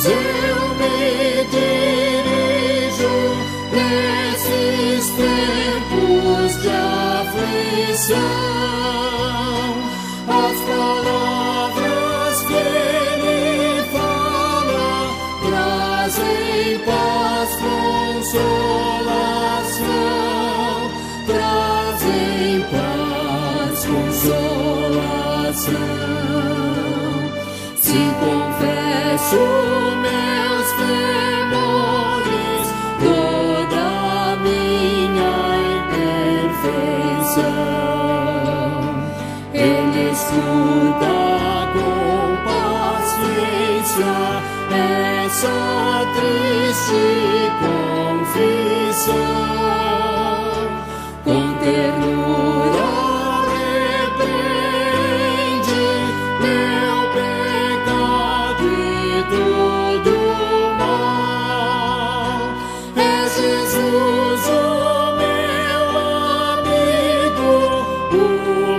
eu me dirijo nesses tempos de aflição. As palavras que Ele fala trazem paz, consolação, trazem paz, consolação. Se confesso meus temores, toda a minha imperfeição, Ele escuta com paciência essa triste confissão. Com ternura repreende meu pecado e todo mal. É Jesus o meu amigo, o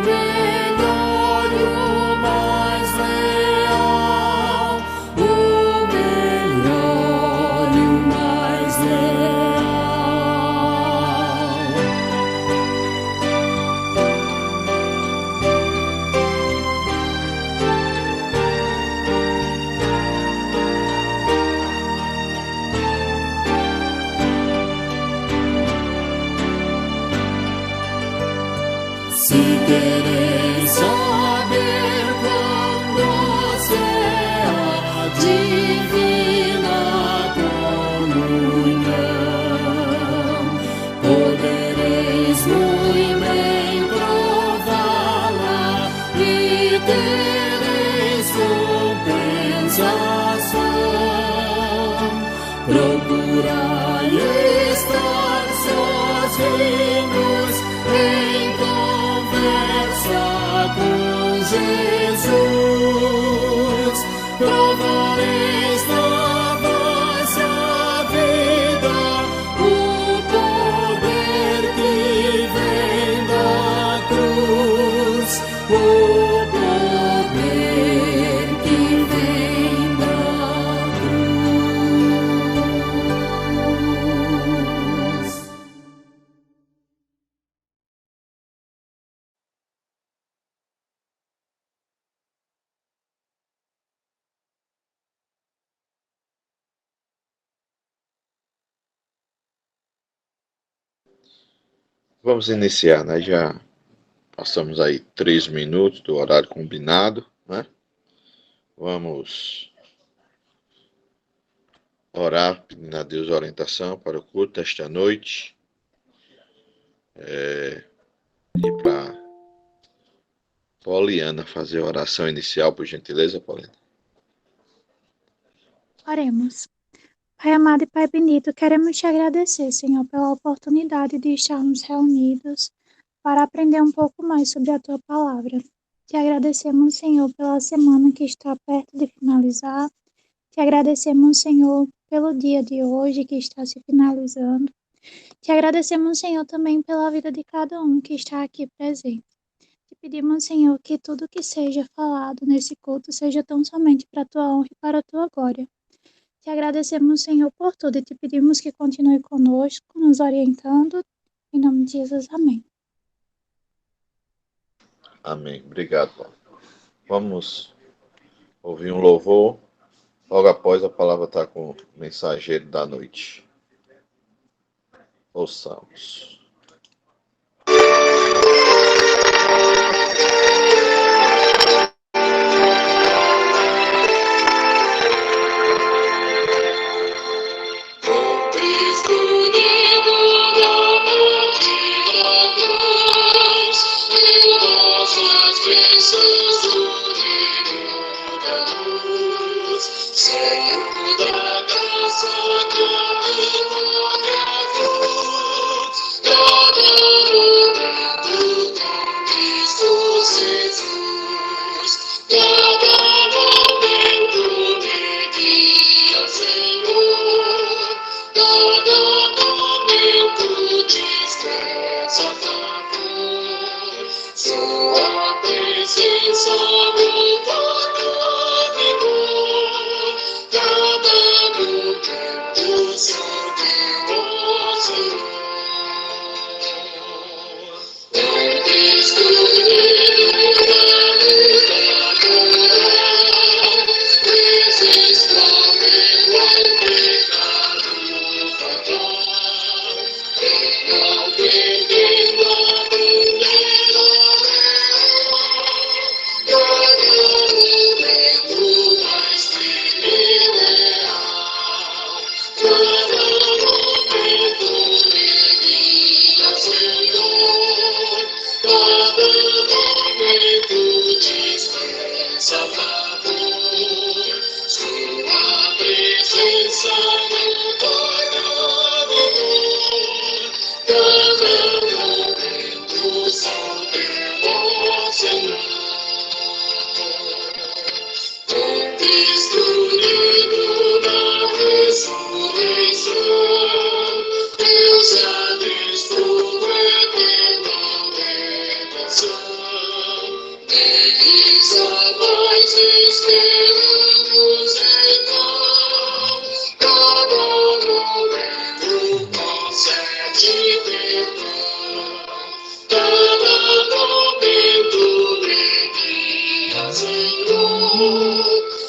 melhor e o mais leal, o melhor e o mais leal. Se quereis saber quão doce é a divina comunhão, podereis muito bem prová-la e tereis compensação. Procurai estar sozinhos em conversa com Jesus, provareis na vossa vida o poder que vem da cruz, o poder que vem da cruz. Vamos iniciar, né? Já passamos aí 3 minutos do horário combinado, né? Vamos orar, pedindo a Deus orientação para o culto desta noite. E para Poliana fazer a oração inicial, por gentileza, Poliana. Oremos. Pai amado e Pai bendito, queremos te agradecer, Senhor, pela oportunidade de estarmos reunidos para aprender um pouco mais sobre a Tua Palavra. Te agradecemos, Senhor, pela semana que está perto de finalizar. Te agradecemos, Senhor, pelo dia de hoje que está se finalizando. Te agradecemos, Senhor, também pela vida de cada um que está aqui presente. Te pedimos, Senhor, que tudo que seja falado nesse culto seja tão somente para a Tua honra e para a Tua glória. Te agradecemos, Senhor, por tudo e te pedimos que continue conosco, nos orientando. Em nome de Jesus, amém. Amém. Obrigado, Paulo. Vamos ouvir um louvor. Logo após a palavra está com o mensageiro da noite. Ouçamos. Presença me toca, me cada Senhor. Com Cristo unido na ressurreição, Deus abençoou eterna redenção. Neles a nós esperamos então, cada momento concede perdão, cada momento brilha, Senhor,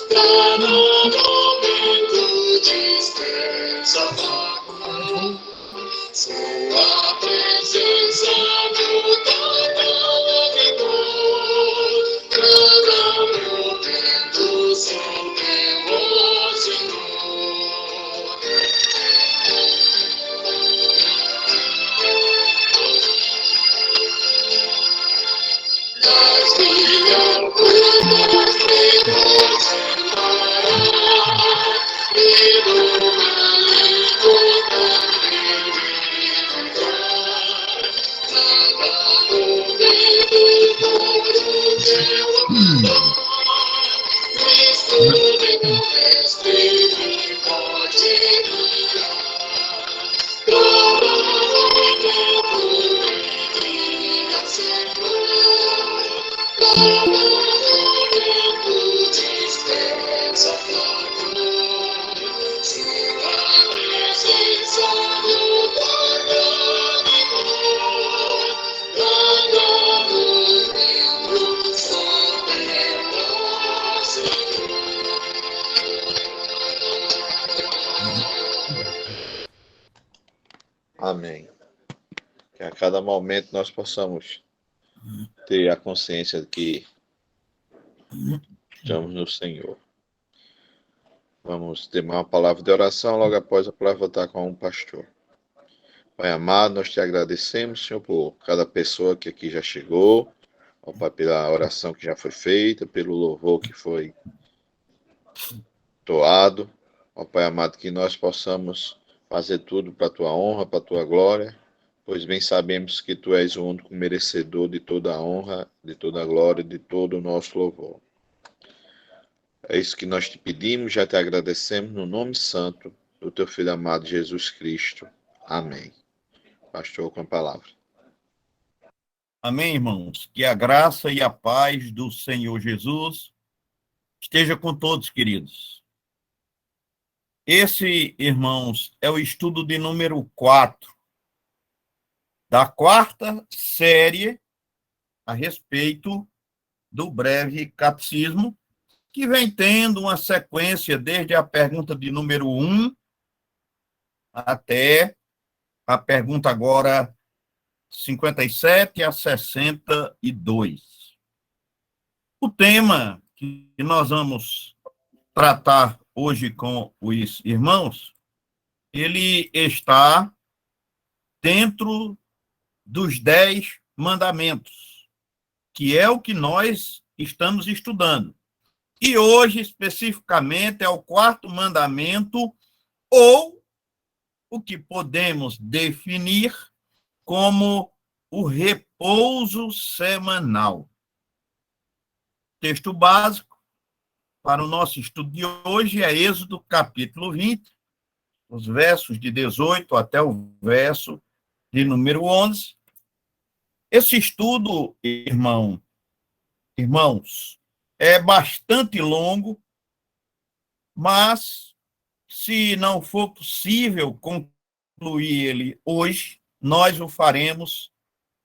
cada momento dispensa favor. Sua presença me torna vigor, cada momento sou teu, ó Senhor. Das minhas culpas me separar, e do maligno também me livrar. Cada momento por o teu amor, Cristo meu mestre me pode guiar. Cada momento brilha, Senhor, cada momento dispensa favor. Sua presença me torna vigor, cada momento sou teu, Senhor. Amém. Que a cada momento nós possamos ter a consciência de que estamos no Senhor. Vamos ter uma palavra de oração, logo após a palavra estar com um pastor. Pai amado, nós te agradecemos, Senhor, por cada pessoa que aqui já chegou, ó Pai, pela oração que já foi feita, pelo louvor que foi toado. Ó Pai amado, que nós possamos fazer tudo para a tua honra, para a tua glória, pois bem sabemos que tu és o único merecedor de toda a honra, de toda a glória, de todo o nosso louvor. É isso que nós te pedimos, já te agradecemos no nome santo do teu Filho amado Jesus Cristo. Amém. Pastor, com a palavra. Amém, irmãos? Que a graça e a paz do Senhor Jesus esteja com todos, queridos. Esse, irmãos, é o estudo de número 4 da quarta série a respeito do breve catecismo, que vem tendo uma sequência desde a pergunta de número 1 até a pergunta agora 57 a 62. O tema que nós vamos tratar hoje com os irmãos, ele está dentro dos 10 mandamentos, que é o que nós estamos estudando. E hoje, especificamente, é o 4º mandamento, ou o que podemos definir como o repouso semanal. Texto básico para o nosso estudo de hoje é Êxodo, capítulo 20, os versos de 18 até o verso de número 11. Esse estudo, irmãos, é bastante longo, mas se não for possível concluir ele hoje, nós o faremos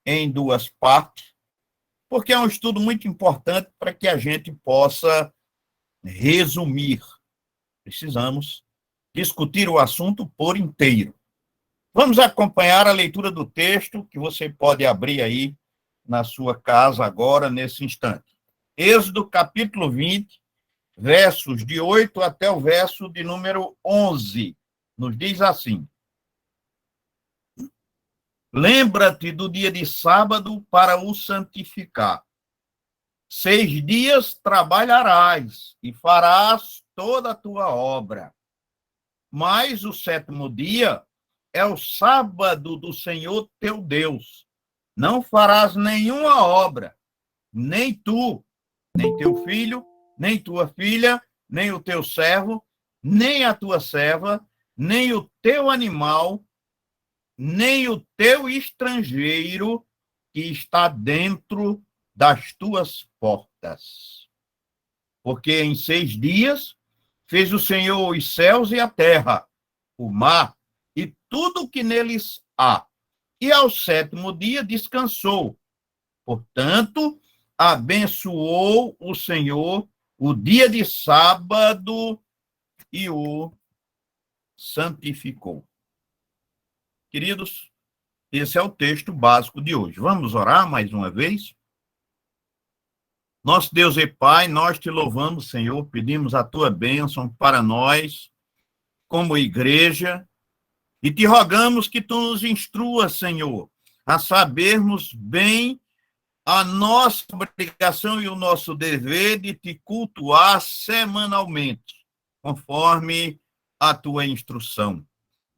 em 2 partes, porque é um estudo muito importante para que a gente possa resumir. Precisamos discutir o assunto por inteiro. Vamos acompanhar a leitura do texto, que você pode abrir aí na sua casa agora, nesse instante. Êxodo, capítulo 20, versos de 8 até o verso de número 11. Nos diz assim: Lembra-te do dia de sábado para o santificar. 6 dias trabalharás e farás toda a tua obra. Mas o 7º dia é o sábado do Senhor teu Deus. Não farás nenhuma obra, nem tu, nem teu filho, nem tua filha, nem o teu servo, nem a tua serva, nem o teu animal, nem o teu estrangeiro que está dentro das tuas portas. Porque em 6 dias fez o Senhor os céus e a terra, o mar e tudo o que neles há. E ao 7º dia descansou. Portanto, abençoou o Senhor o dia de sábado e o santificou. Queridos, esse é o texto básico de hoje. Vamos orar mais uma vez? Nosso Deus e Pai, nós te louvamos, Senhor, pedimos a tua bênção para nós, como igreja, e te rogamos que tu nos instrua, Senhor, a sabermos bem a nossa obrigação e o nosso dever de te cultuar semanalmente, conforme a tua instrução.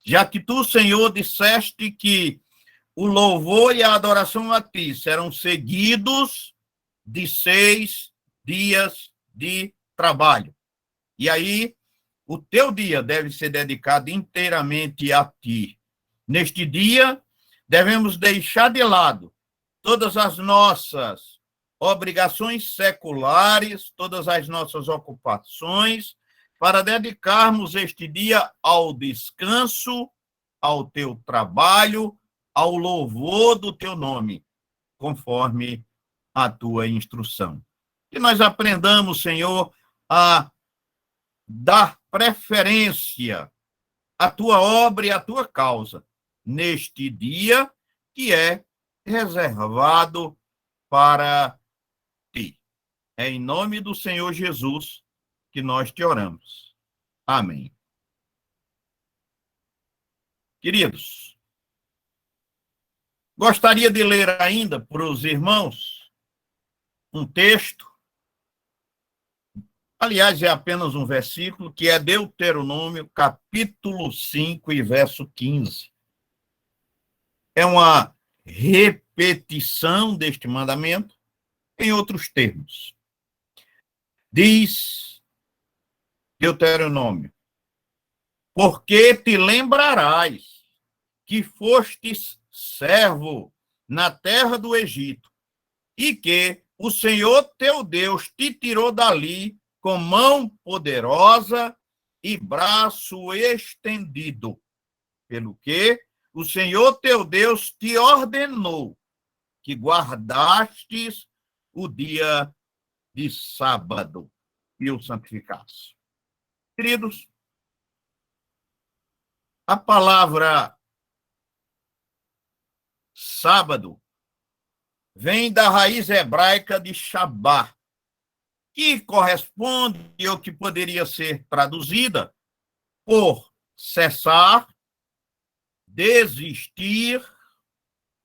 Já que tu, Senhor, disseste que o louvor e a adoração a ti serão seguidos de 6 dias de trabalho. E aí, o teu dia deve ser dedicado inteiramente a ti. Neste dia, devemos deixar de lado todas as nossas obrigações seculares, todas as nossas ocupações, para dedicarmos este dia ao descanso, ao teu trabalho, ao louvor do teu nome, conforme a tua instrução. Que nós aprendamos, Senhor, a dar preferência à tua obra e à tua causa neste dia que é reservado para ti. É em nome do Senhor Jesus que nós te oramos. Amém. Queridos, gostaria de ler ainda para os irmãos um texto, aliás, é apenas um versículo, que é Deuteronômio, capítulo 5 e verso 15. É uma repetição deste mandamento em outros termos. Diz Deuteronômio: porque te lembrarás que fostes servo na terra do Egito, e que o Senhor teu Deus te tirou dali com mão poderosa e braço estendido, pelo que o Senhor teu Deus te ordenou que guardastes o dia de sábado e o santificasse. Queridos, a palavra sábado vem da raiz hebraica de Shabá, que corresponde ou que poderia ser traduzida por cessar, desistir,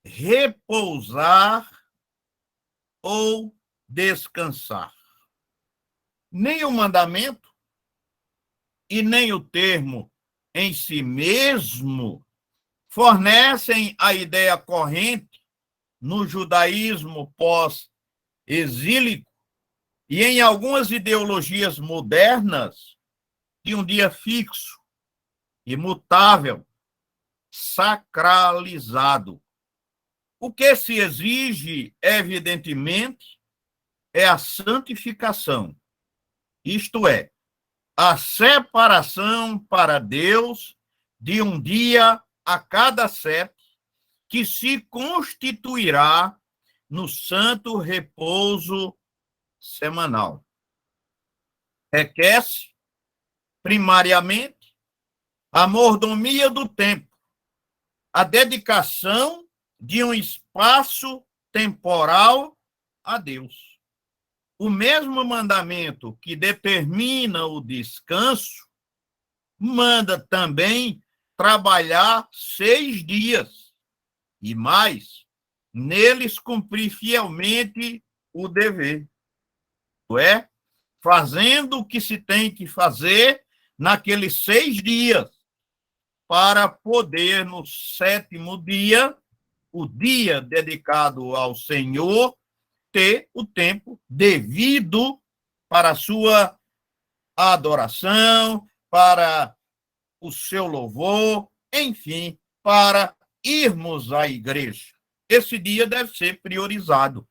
repousar ou descansar. Nem o mandamento e nem o termo em si mesmo fornecem a ideia corrente no judaísmo pós-exílico e em algumas ideologias modernas de um dia fixo, imutável, sacralizado. O que se exige, evidentemente, é a santificação, isto é, a separação para Deus de um dia a cada 7, que se constituirá no santo repouso semanal. Requer-se, primariamente, a mordomia do tempo, a dedicação de um espaço temporal a Deus. O mesmo mandamento que determina o descanso manda também trabalhar 6 dias e mais, neles cumprir fielmente o dever. Isto é, fazendo o que se tem que fazer naqueles 6 dias, para poder, no 7º dia, o dia dedicado ao Senhor, ter o tempo devido para a sua adoração, para o seu louvor, enfim, para irmos à igreja. Esse dia deve ser priorizado.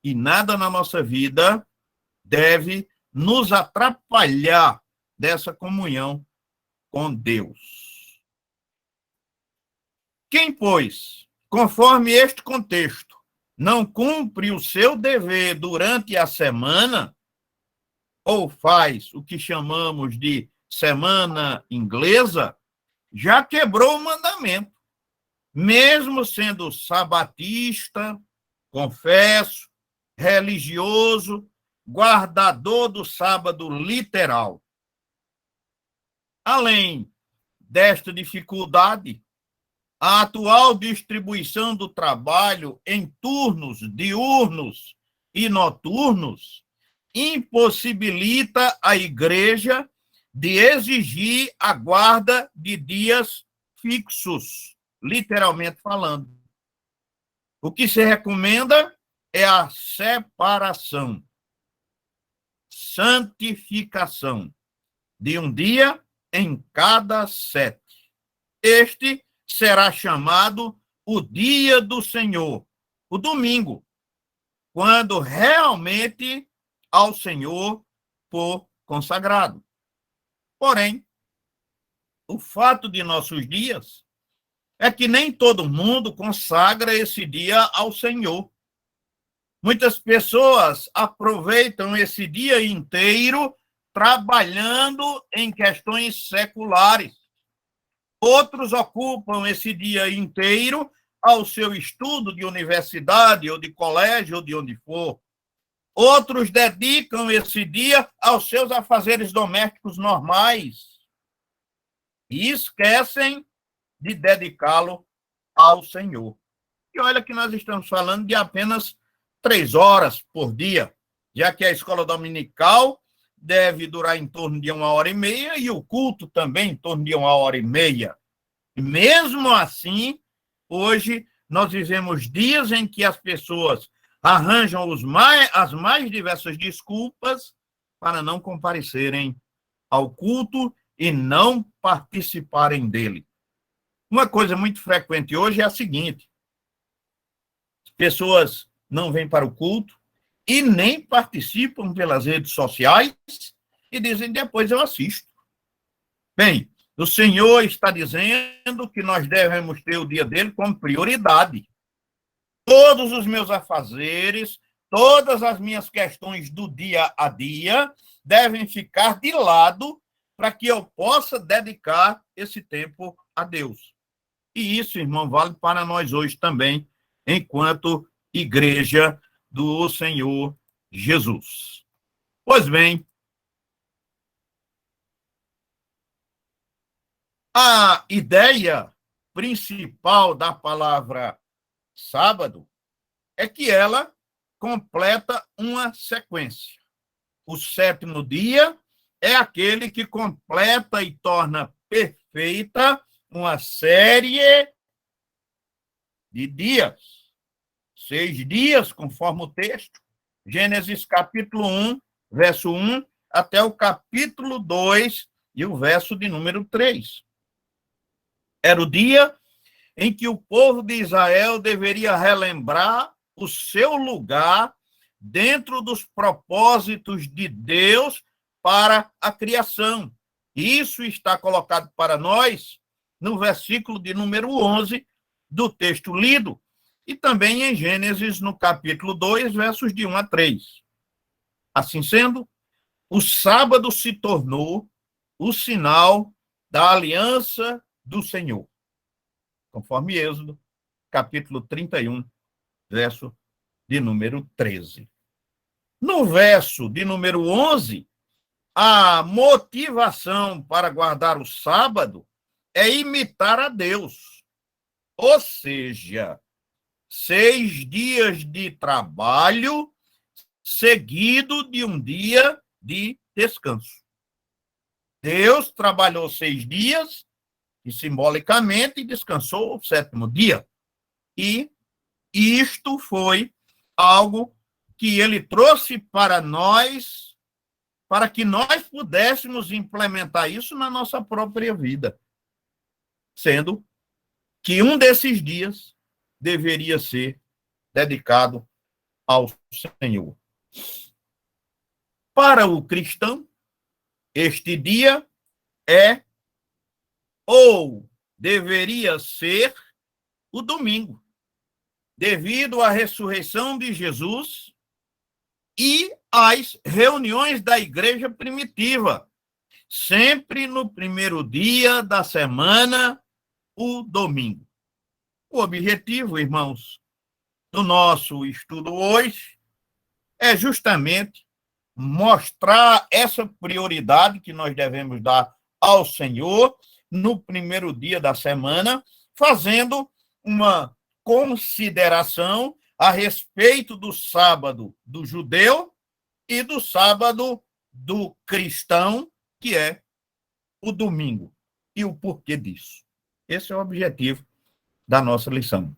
E nada na nossa vida deve nos atrapalhar dessa comunhão com Deus. Quem, pois, conforme este contexto, não cumpre o seu dever durante a semana, ou faz o que chamamos de semana inglesa, já quebrou o mandamento, mesmo sendo sabatista, confesso, religioso, guardador do sábado literal. Além desta dificuldade, a atual distribuição do trabalho em turnos diurnos e noturnos impossibilita a igreja de exigir a guarda de dias fixos, literalmente falando. O que se recomenda é a separação, santificação de um dia em cada 7. Este será chamado o dia do Senhor, o domingo, quando realmente ao Senhor for consagrado. Porém, o fato de nossos dias é que nem todo mundo consagra esse dia ao Senhor. Muitas pessoas aproveitam esse dia inteiro trabalhando em questões seculares. Outros ocupam esse dia inteiro ao seu estudo de universidade ou de colégio ou de onde for. Outros dedicam esse dia aos seus afazeres domésticos normais e esquecem de dedicá-lo ao Senhor. E olha que nós estamos falando de apenas 3 horas por dia, já que a escola dominical deve durar em torno de 1h30 e o culto também em torno de 1h30. E mesmo assim, hoje nós vivemos dias em que as pessoas arranjam as mais diversas desculpas para não comparecerem ao culto e não participarem dele. Uma coisa muito frequente hoje é a seguinte: as pessoas não vêm para o culto e nem participam pelas redes sociais e dizem, depois eu assisto. Bem, o Senhor está dizendo que nós devemos ter o dia dele como prioridade. Todos os meus afazeres, todas as minhas questões do dia a dia devem ficar de lado para que eu possa dedicar esse tempo a Deus. E isso, irmão, vale para nós hoje também, enquanto igreja do Senhor Jesus. Pois bem, a ideia principal da palavra sábado é que ela completa uma sequência. O 7º dia é aquele que completa e torna perfeita uma série de dias. 6 dias, conforme o texto. Gênesis capítulo 1, verso 1, até o capítulo 2 e o verso de número 3. Era o dia em que o povo de Israel deveria relembrar o seu lugar dentro dos propósitos de Deus para a criação. Isso está colocado para nós no versículo de número 11 do texto lido, e também em Gênesis, no capítulo 2, versos de 1 a 3. Assim sendo, o sábado se tornou o sinal da aliança do Senhor, conforme Êxodo, capítulo 31, verso de número 13. No verso de número 11, a motivação para guardar o sábado é imitar a Deus. Ou seja, 6 dias de trabalho seguido de um dia de descanso. Deus trabalhou 6 dias e simbolicamente descansou o 7º dia. E isto foi algo que ele trouxe para nós, para que nós pudéssemos implementar isso na nossa própria vida, sendo que um desses dias deveria ser dedicado ao Senhor. Para o cristão, este dia é ou deveria ser o domingo, devido à ressurreição de Jesus e às reuniões da igreja primitiva, sempre no primeiro dia da semana, o domingo. O objetivo, irmãos, do nosso estudo hoje é justamente mostrar essa prioridade que nós devemos dar ao Senhor no primeiro dia da semana, fazendo uma consideração a respeito do sábado do judeu e do sábado do cristão, que é o domingo, e o porquê disso. Esse é o objetivo da nossa lição.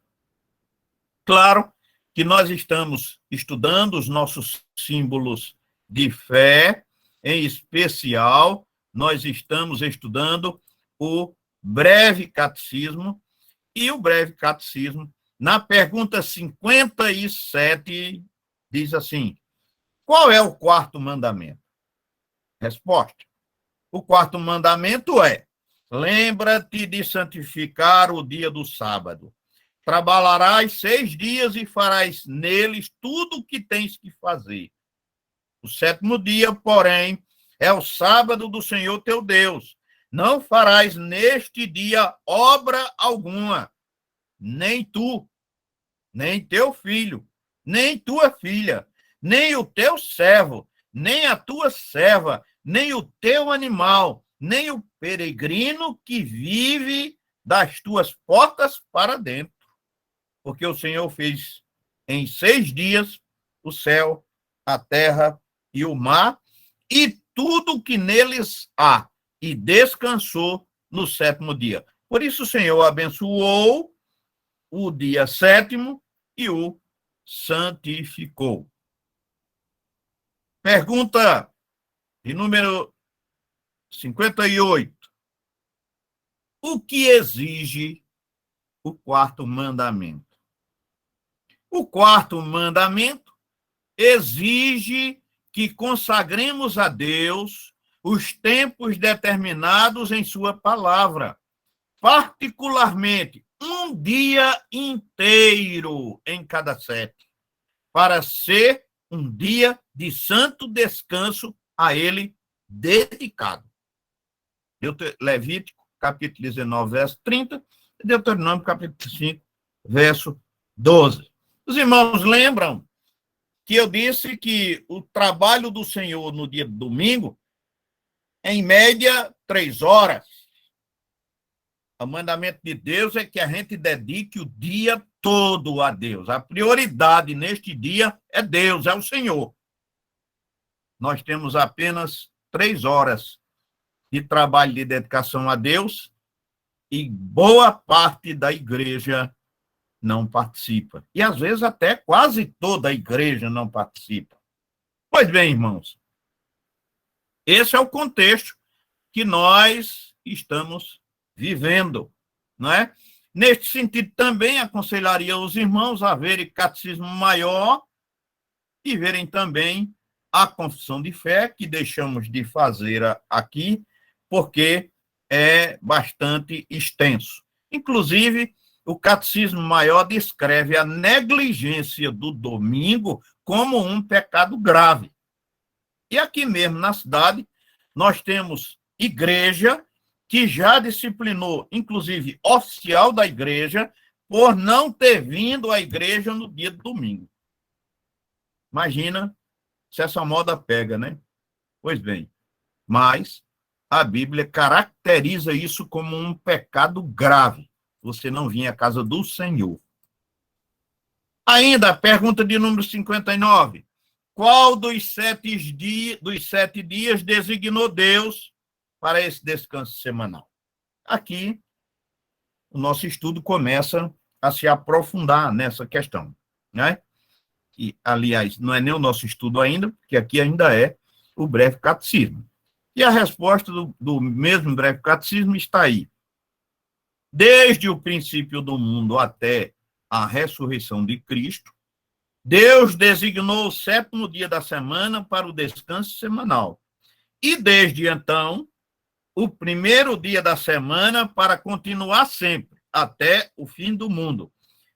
Claro que nós estamos estudando os nossos símbolos de fé, em especial, nós estamos estudando o breve catecismo, e o breve catecismo, na pergunta 57, diz assim: qual é o quarto mandamento? Resposta: o quarto mandamento é: lembra-te de santificar o dia do sábado. Trabalharás 6 dias e farás neles tudo o que tens que fazer. O 7º dia, porém, é o sábado do Senhor teu Deus. Não farás neste dia obra alguma, nem tu, nem teu filho, nem tua filha, nem o teu servo, nem a tua serva, nem o teu animal, nem o peregrino que vive das tuas portas para dentro. Porque o Senhor fez em 6 dias o céu, a terra e o mar, e tudo que neles há, e descansou no 7º dia. Por isso o Senhor abençoou o dia 7º e o santificou. Pergunta de número 58. O que exige o quarto mandamento? O quarto mandamento exige que consagremos a Deus os tempos determinados em sua palavra, particularmente um dia inteiro em cada 7, para ser um dia de santo descanso a ele dedicado. Levítico, capítulo 19, verso 30, e Deuteronômio, capítulo 5, verso 12. Os irmãos lembram que eu disse que o trabalho do Senhor no dia do domingo, em média, 3 horas. O mandamento de Deus é que a gente dedique o dia todo a Deus. A prioridade neste dia é Deus, é o Senhor. Nós temos apenas 3 horas de trabalho de dedicação a Deus e boa parte da igreja não participa. E, às vezes, até quase toda a igreja não participa. Pois bem, irmãos, esse é o contexto que nós estamos vivendo, não é? Neste sentido, também aconselharia os irmãos a verem catecismo maior e verem também a confissão de fé, que deixamos de fazer aqui, porque é bastante extenso. Inclusive, o catecismo maior descreve a negligência do domingo como um pecado grave. E aqui mesmo na cidade, nós temos igreja que já disciplinou, inclusive oficial da igreja, por não ter vindo à igreja no dia do domingo. Imagina se essa moda pega, né? Pois bem, mas a Bíblia caracteriza isso como um pecado grave. Você não vinha à casa do Senhor. Ainda, pergunta de número 59. Qual dos 7 dias designou Deus para esse descanso semanal? Aqui, o nosso estudo começa a se aprofundar nessa questão, né? que, aliás, não é nem o nosso estudo ainda, porque aqui ainda é o breve catecismo. E a resposta do mesmo breve catecismo está aí. Desde o princípio do mundo até a ressurreição de Cristo, Deus designou o 7º dia da semana para o descanso semanal. E desde então, o 1º dia da semana para continuar sempre, até o fim do mundo,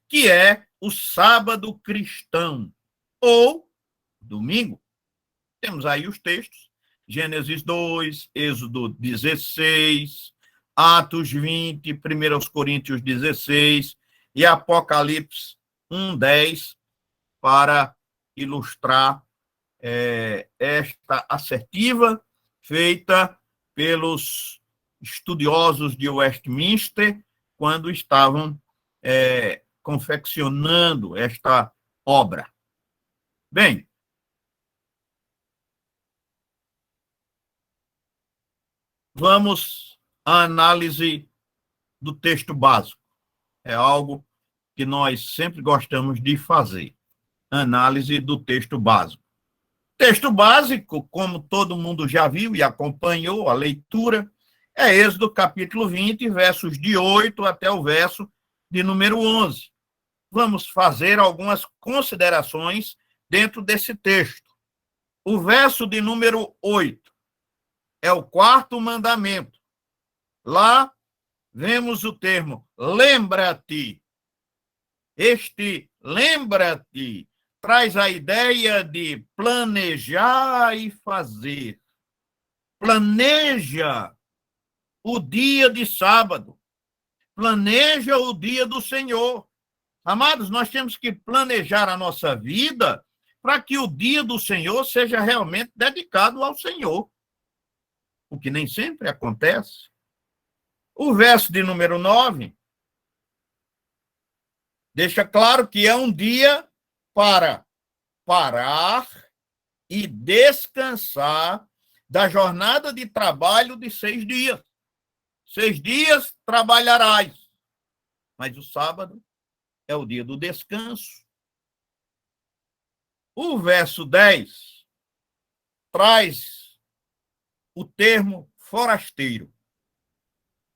que é o sábado cristão, ou domingo. Temos aí os textos, Gênesis 2, Êxodo 16, Atos 20, 1 Coríntios 16 e Apocalipse 1:10, para ilustrar esta assertiva feita pelos estudiosos de Westminster quando estavam confeccionando esta obra. Bem, vamos à análise do texto básico. É algo que nós sempre gostamos de fazer. Análise do texto básico. Texto básico, como todo mundo já viu e acompanhou a leitura, é Êxodo capítulo 20, versos de 8 até o verso de número 11. Vamos fazer algumas considerações dentro desse texto. O verso de número 8 é o 4º mandamento. Lá vemos o termo lembra-te. Este lembra-te traz a ideia de planejar e fazer. Planeja o dia de sábado. Planeja o dia do Senhor. Amados, nós temos que planejar a nossa vida para que o dia do Senhor seja realmente dedicado ao Senhor, o que nem sempre acontece. O verso de número 9 deixa claro que é um dia para parar e descansar da jornada de trabalho de 6 dias. 6 dias trabalharás, mas o sábado é o dia do descanso. O verso 10 traz o termo forasteiro.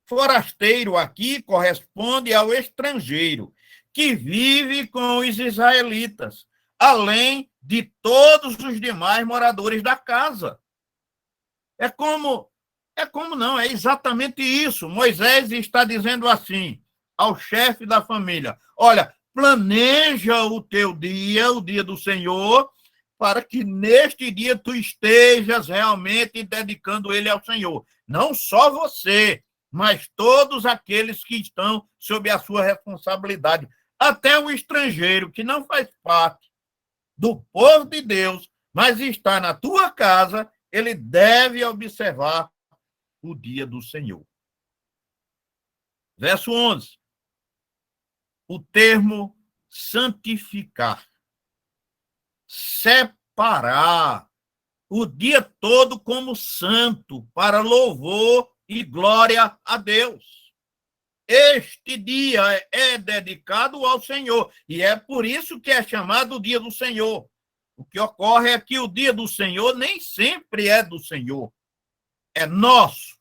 Forasteiro aqui corresponde ao estrangeiro que vive com os israelitas, além de todos os demais moradores da casa. É exatamente isso. Moisés está dizendo assim ao chefe da família: olha, planeja o teu dia, o dia do Senhor, para que neste dia tu estejas realmente dedicando ele ao Senhor. Não só você, mas todos aqueles que estão sob a sua responsabilidade. Até o estrangeiro que não faz parte do povo de Deus, mas está na tua casa, ele deve observar o dia do Senhor. Verso 11. O termo santificar. Separar o dia todo como santo, para louvor e glória a Deus. Este dia é dedicado ao Senhor, e é por isso que é chamado o dia do Senhor. O que ocorre é que o dia do Senhor nem sempre é do Senhor. É nosso,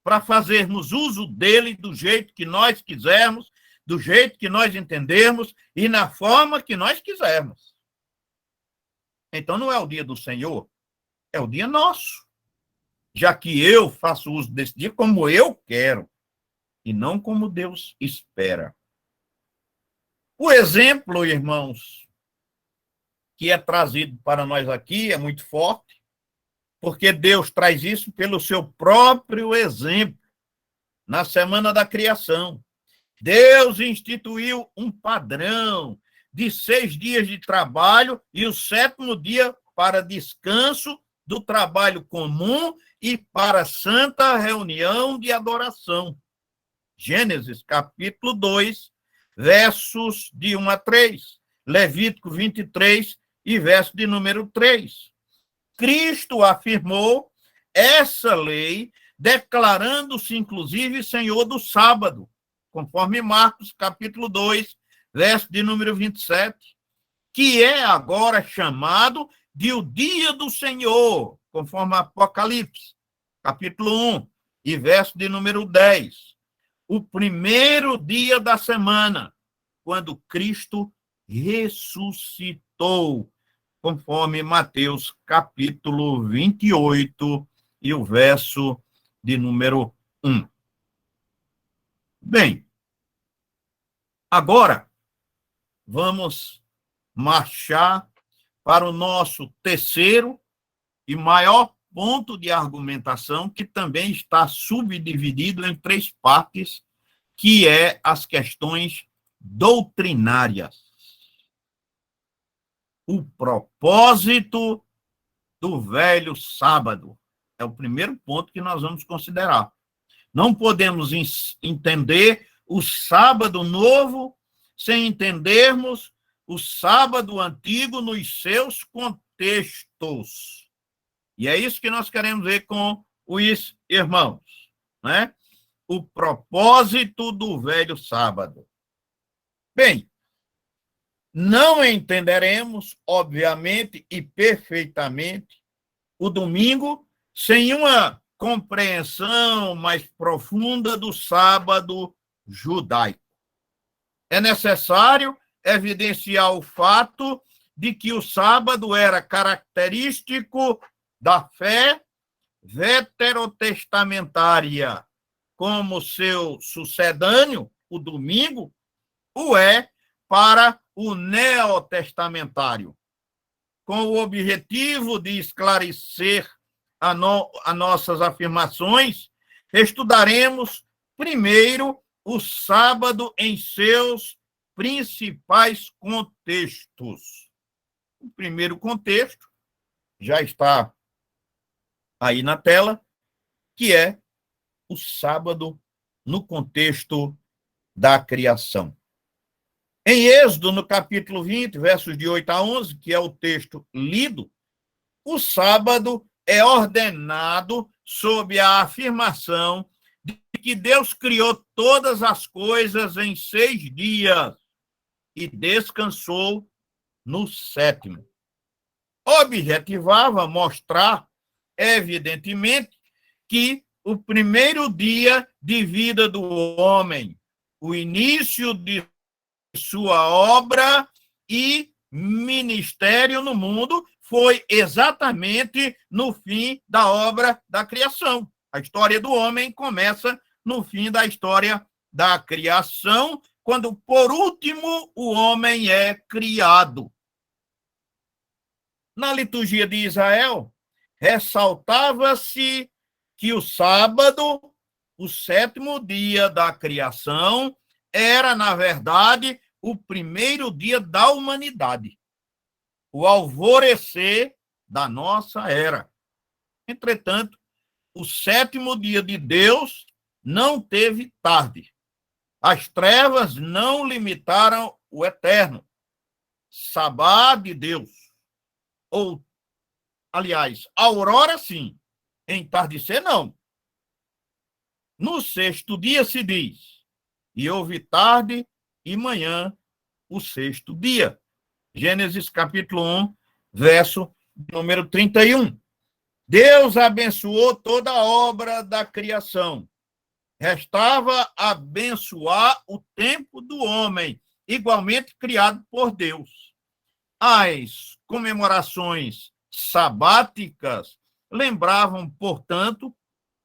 para fazermos uso dele do jeito que nós quisermos, do jeito que nós entendermos e na forma que nós quisermos. Então não é o dia do Senhor, é o dia nosso. Já que eu faço uso desse dia como eu quero, e não como Deus espera. O exemplo, irmãos, que é trazido para nós aqui é muito forte, porque Deus traz isso pelo seu próprio exemplo. Na semana da criação, Deus instituiu um padrão de 6 dias de trabalho e o 7º dia para descanso do trabalho comum e para santa reunião de adoração. Gênesis, capítulo 2, versos de 1 a 3. Levítico 23 e verso de número 3. Cristo afirmou essa lei, declarando-se, inclusive, Senhor do sábado, conforme Marcos, capítulo 2, verso de número 27, que é agora chamado de o dia do Senhor, conforme Apocalipse, capítulo 1, e verso de número 10. O primeiro dia da semana, quando Cristo ressuscitou, conforme Mateus, capítulo 28, e o verso de número 1. Bem, agora vamos marchar para o nosso terceiro e maior ponto de argumentação, que também está subdividido em 3 partes, que é as questões doutrinárias. O propósito do velho sábado é o primeiro ponto que nós vamos considerar. Não podemos entender o sábado novo sem entendermos o sábado antigo nos seus contextos. E é isso que nós queremos ver com os irmãos, né? O propósito do velho sábado. Bem, não entenderemos, obviamente e perfeitamente, o domingo sem uma compreensão mais profunda do sábado judaico. É necessário evidenciar o fato de que o sábado era característico da fé veterotestamentária, como seu sucedâneo, o domingo, o é para o neotestamentário, com o objetivo de esclarecer as nossas afirmações, estudaremos primeiro o sábado em seus principais contextos. O primeiro contexto já está aí na tela, que é o sábado no contexto da criação. Em Êxodo, no capítulo 20, versos de 8 a 11, que é o texto lido, o sábado é ordenado sob a afirmação de que Deus criou todas as coisas em 6 dias e descansou no 7º. Objetivava mostrar, evidentemente, que o primeiro dia de vida do homem, o início de sua obra e ministério no mundo, foi exatamente no fim da obra da criação. A história do homem começa no fim da história da criação, quando, por último, o homem é criado. Na liturgia de Israel, ressaltava-se que o sábado, o 7º dia da criação, era, na verdade, o primeiro dia da humanidade, o alvorecer da nossa era. Entretanto, o 7º dia de Deus não teve tarde. As trevas não limitaram o eterno. Sabá de Deus. Ou, aliás, aurora sim, entardecer não. No 6º dia se diz, e houve tarde e manhã o 6º dia. Gênesis capítulo 1, verso número 31. Deus abençoou toda a obra da criação. Restava abençoar o tempo do homem, igualmente criado por Deus. As comemorações sabáticas lembravam, portanto,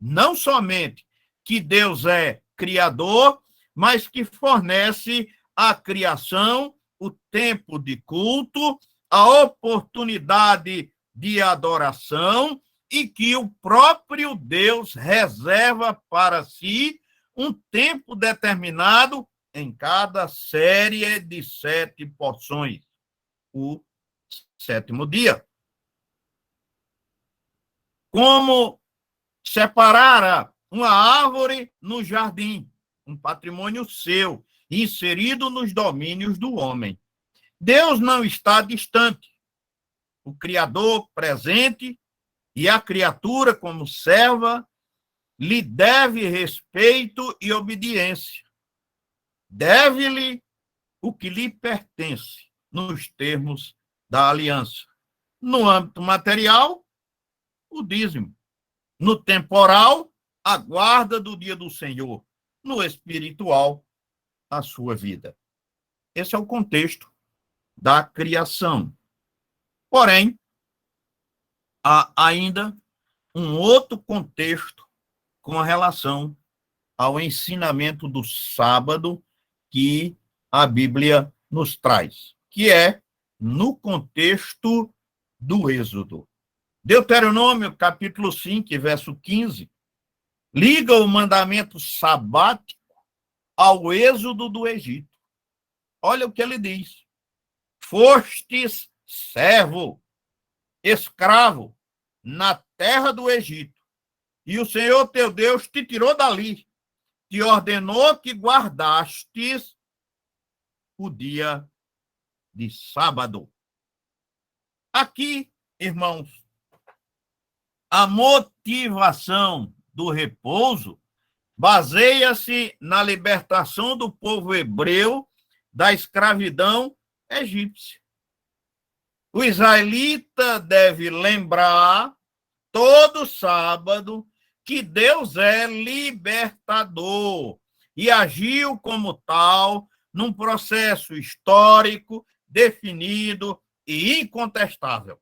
não somente que Deus é criador, mas que fornece à criação o tempo de culto, a oportunidade de adoração e que o próprio Deus reserva para si um tempo determinado em cada série de 7 porções, o 7º dia. Como separara uma árvore no jardim, um patrimônio seu, inserido nos domínios do homem. Deus não está distante. O Criador presente e a criatura como serva lhe deve respeito e obediência. Deve-lhe o que lhe pertence. nos termos da aliança. No âmbito material, o dízimo. No temporal, a guarda do dia do Senhor. No espiritual, a sua vida. Esse é o contexto da criação. Porém, há ainda um outro contexto com relação ao ensinamento do sábado que a Bíblia nos traz, que é no contexto do Êxodo. Deuteronômio, capítulo 5, verso 15, liga o mandamento sabático ao êxodo do Egito. Olha o que ele diz. Fostes servo, escravo, na terra do Egito, e o Senhor teu Deus te tirou dali, te ordenou que guardastes o dia de sábado. Aqui, irmãos, a motivação do repouso baseia-se na libertação do povo hebreu da escravidão egípcia. O israelita deve lembrar todo sábado que Deus é libertador e agiu como tal num processo histórico definido e incontestável.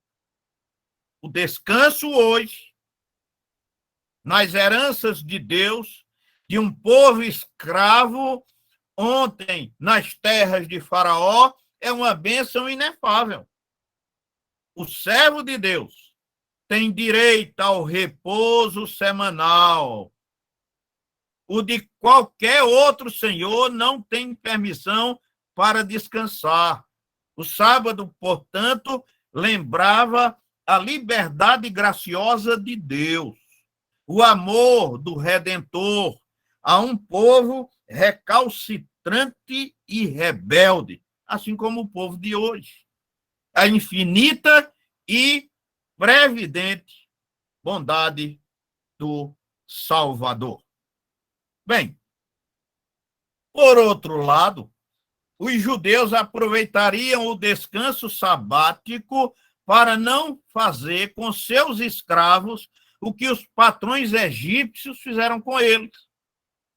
O descanso hoje, nas heranças de Deus, de um povo escravo, ontem nas terras de Faraó, é uma bênção inefável. O servo de Deus tem direito ao repouso semanal. O de qualquer outro senhor não tem permissão para descansar. O sábado, portanto, lembrava a liberdade graciosa de Deus, o amor do Redentor a um povo recalcitrante e rebelde, assim como o povo de hoje. A infinita e previdente bondade do Salvador. Bem, por outro lado, os judeus aproveitariam o descanso sabático para não fazer com seus escravos o que os patrões egípcios fizeram com eles.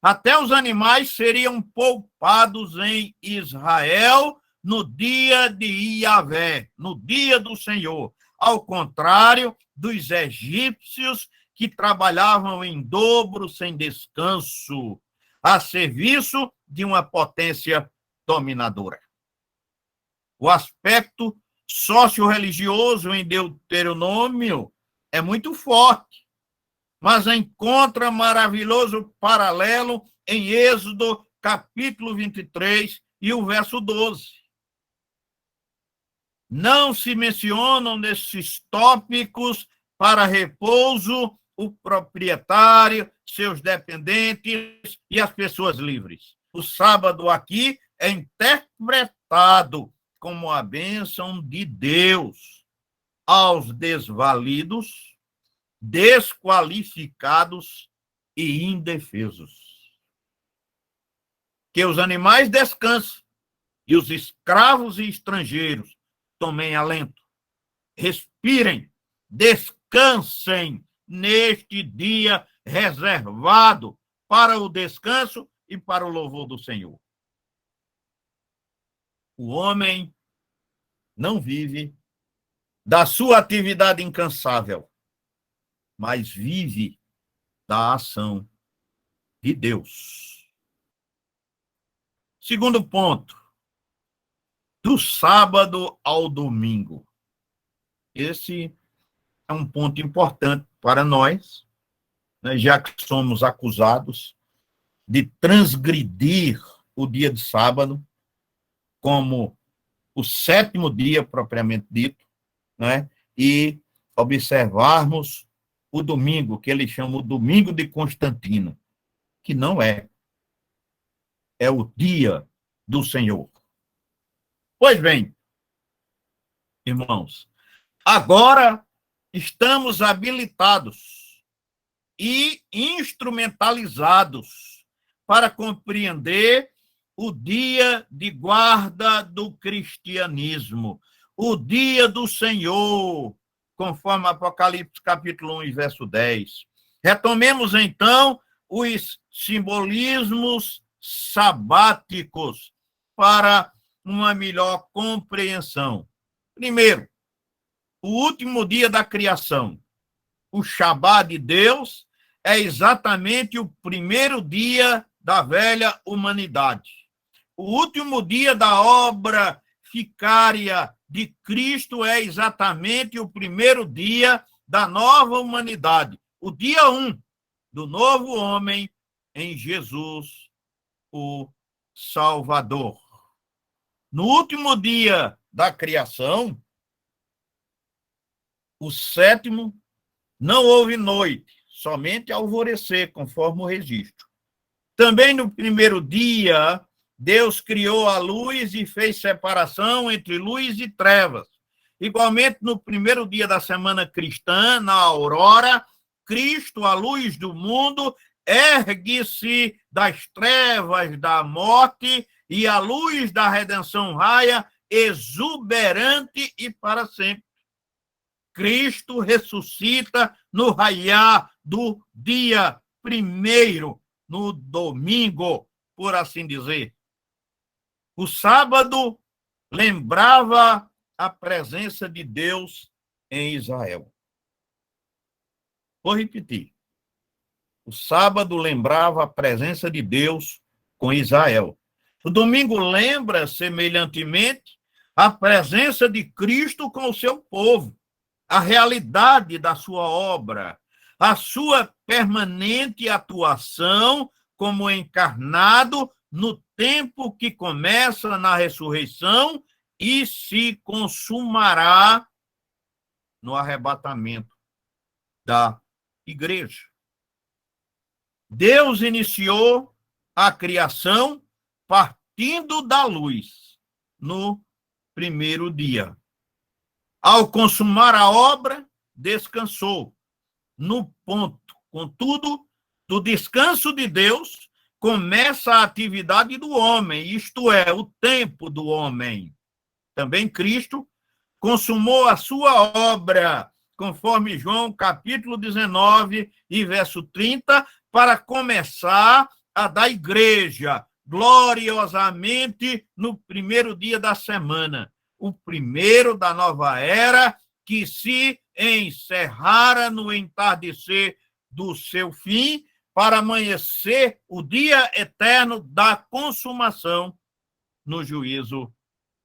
Até os animais seriam poupados em Israel no dia de Iavé, no dia do Senhor, ao contrário dos egípcios que trabalhavam em dobro sem descanso, a serviço de uma potência dominadora. O aspecto socio-religioso em Deuteronômio é muito forte, mas encontra maravilhoso paralelo em Êxodo, capítulo 23 e o verso 12. Não se mencionam nesses tópicos para repouso o proprietário, seus dependentes e as pessoas livres. O sábado aqui é interpretado como a bênção de Deus aos desvalidos, desqualificados e indefesos. Que os animais descansem e os escravos e estrangeiros tomem alento, respirem, descansem neste dia reservado para o descanso e para o louvor do Senhor. O homem não vive da sua atividade incansável, mas vive da ação de Deus. Segundo ponto, do sábado ao domingo. Esse é um ponto importante para nós, né, já que somos acusados de transgredir o dia de sábado como o sétimo dia propriamente dito, né, e observarmos o domingo, que ele chama o domingo de Constantino, que não é. É o dia do Senhor. Pois bem, irmãos, agora estamos habilitados e instrumentalizados para compreender o dia de guarda do cristianismo, o dia do Senhor, conforme Apocalipse capítulo 1 e verso 10. Retomemos, então, os simbolismos sabáticos para uma melhor compreensão. Primeiro, o último dia da criação. O Shabá de Deus é exatamente o primeiro dia da velha humanidade. O último dia da obra ficária de Cristo é exatamente o primeiro dia da nova humanidade, o dia 1 do novo homem em Jesus, o Salvador. No último dia da criação, o sétimo, não houve noite, somente alvorecer, conforme o registro. Também no primeiro dia, Deus criou a luz e fez separação entre luz e trevas. Igualmente, no primeiro dia da semana cristã, na aurora, Cristo, a luz do mundo, ergue-se das trevas da morte e a luz da redenção raia exuberante e para sempre. Cristo ressuscita no raiar do dia primeiro, no domingo, por assim dizer. O sábado lembrava a presença de Deus em Israel. Vou repetir. O sábado lembrava a presença de Deus com Israel. O domingo lembra, semelhantemente, a presença de Cristo com o seu povo, a realidade da sua obra, a sua permanente atuação como encarnado no tempo que começa na ressurreição e se consumará no arrebatamento da igreja. Deus iniciou a criação partindo da luz no primeiro dia. Ao consumar a obra, descansou. No ponto, contudo, do descanso de Deus, começa a atividade do homem, isto é, o tempo do homem. Também Cristo consumou a sua obra, conforme João capítulo 19 e verso 30, para começar a da igreja, gloriosamente no primeiro dia da semana, o primeiro da nova era, que se encerrara no entardecer do seu fim, para amanhecer o dia eterno da consumação no juízo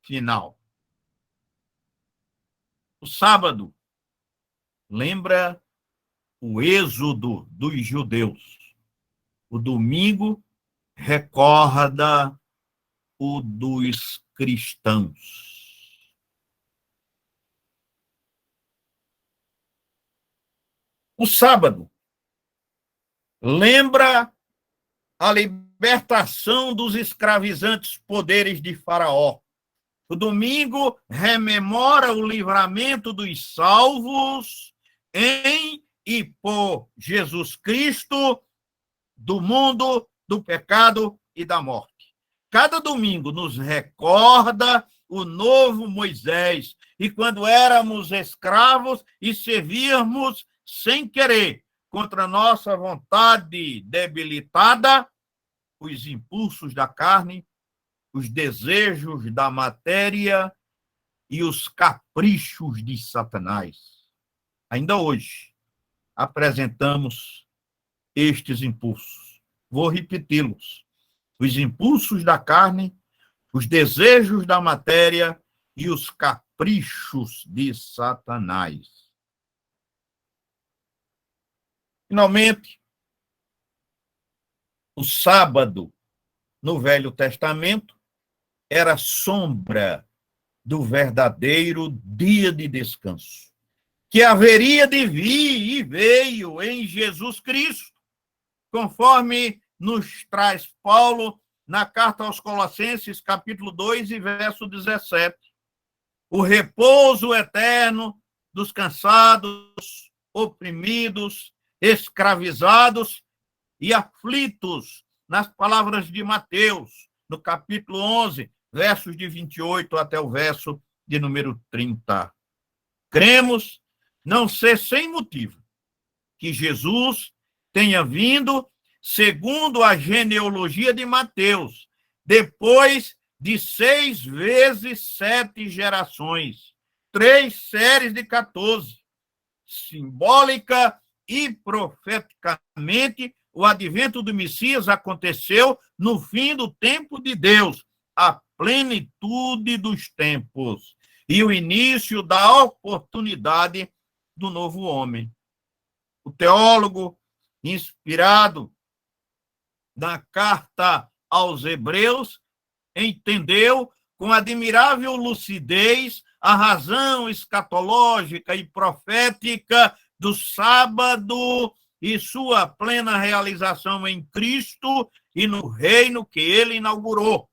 final. O sábado lembra o êxodo dos judeus. O domingo recorda o dos cristãos. O sábado lembra a libertação dos escravizantes poderes de Faraó. O domingo rememora o livramento dos salvos em e por Jesus Cristo do mundo, do pecado e da morte. Cada domingo nos recorda o novo Moisés, e quando éramos escravos e servíamos sem querer, contra nossa vontade debilitada, os impulsos da carne, os desejos da matéria e os caprichos de Satanás. Ainda hoje, apresentamos estes impulsos. Vou repeti-los. Os impulsos da carne, os desejos da matéria e os caprichos de Satanás. Finalmente, o sábado no Velho Testamento era sombra do verdadeiro dia de descanso, que haveria de vir e veio em Jesus Cristo, conforme nos traz Paulo na carta aos Colossenses, capítulo 2 e verso 17. O repouso eterno dos cansados, oprimidos, escravizados e aflitos, nas palavras de Mateus, no capítulo 11, versos de 28 até o verso de número 30. Cremos não ser sem motivo que Jesus tenha vindo segundo a genealogia de Mateus, depois de 6 vezes 7 gerações, 3 séries de 14, simbólica e profeticamente, o advento do Messias aconteceu no fim do tempo de Deus, a plenitude dos tempos e o início da oportunidade do novo homem. O teólogo, inspirado na carta aos Hebreus, entendeu com admirável lucidez a razão escatológica e profética do sábado e sua plena realização em Cristo e no reino que ele inaugurou,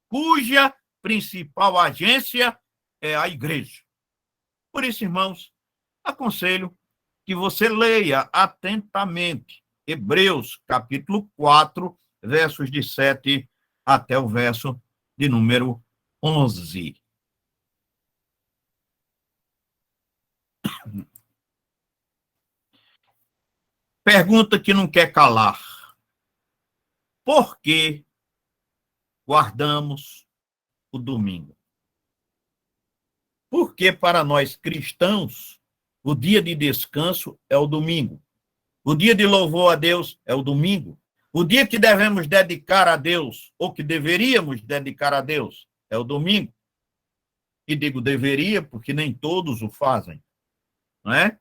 cuja principal agência é a igreja. Por isso, irmãos, aconselho que você leia atentamente Hebreus, capítulo 4, versos de 7 até o verso de número 11. Pergunta que não quer calar. Por que guardamos o domingo? Porque para nós cristãos, o dia de descanso é o domingo. O dia de louvor a Deus é o domingo. O dia que devemos dedicar a Deus, ou que deveríamos dedicar a Deus, é o domingo. E digo deveria, porque nem todos o fazem, não é?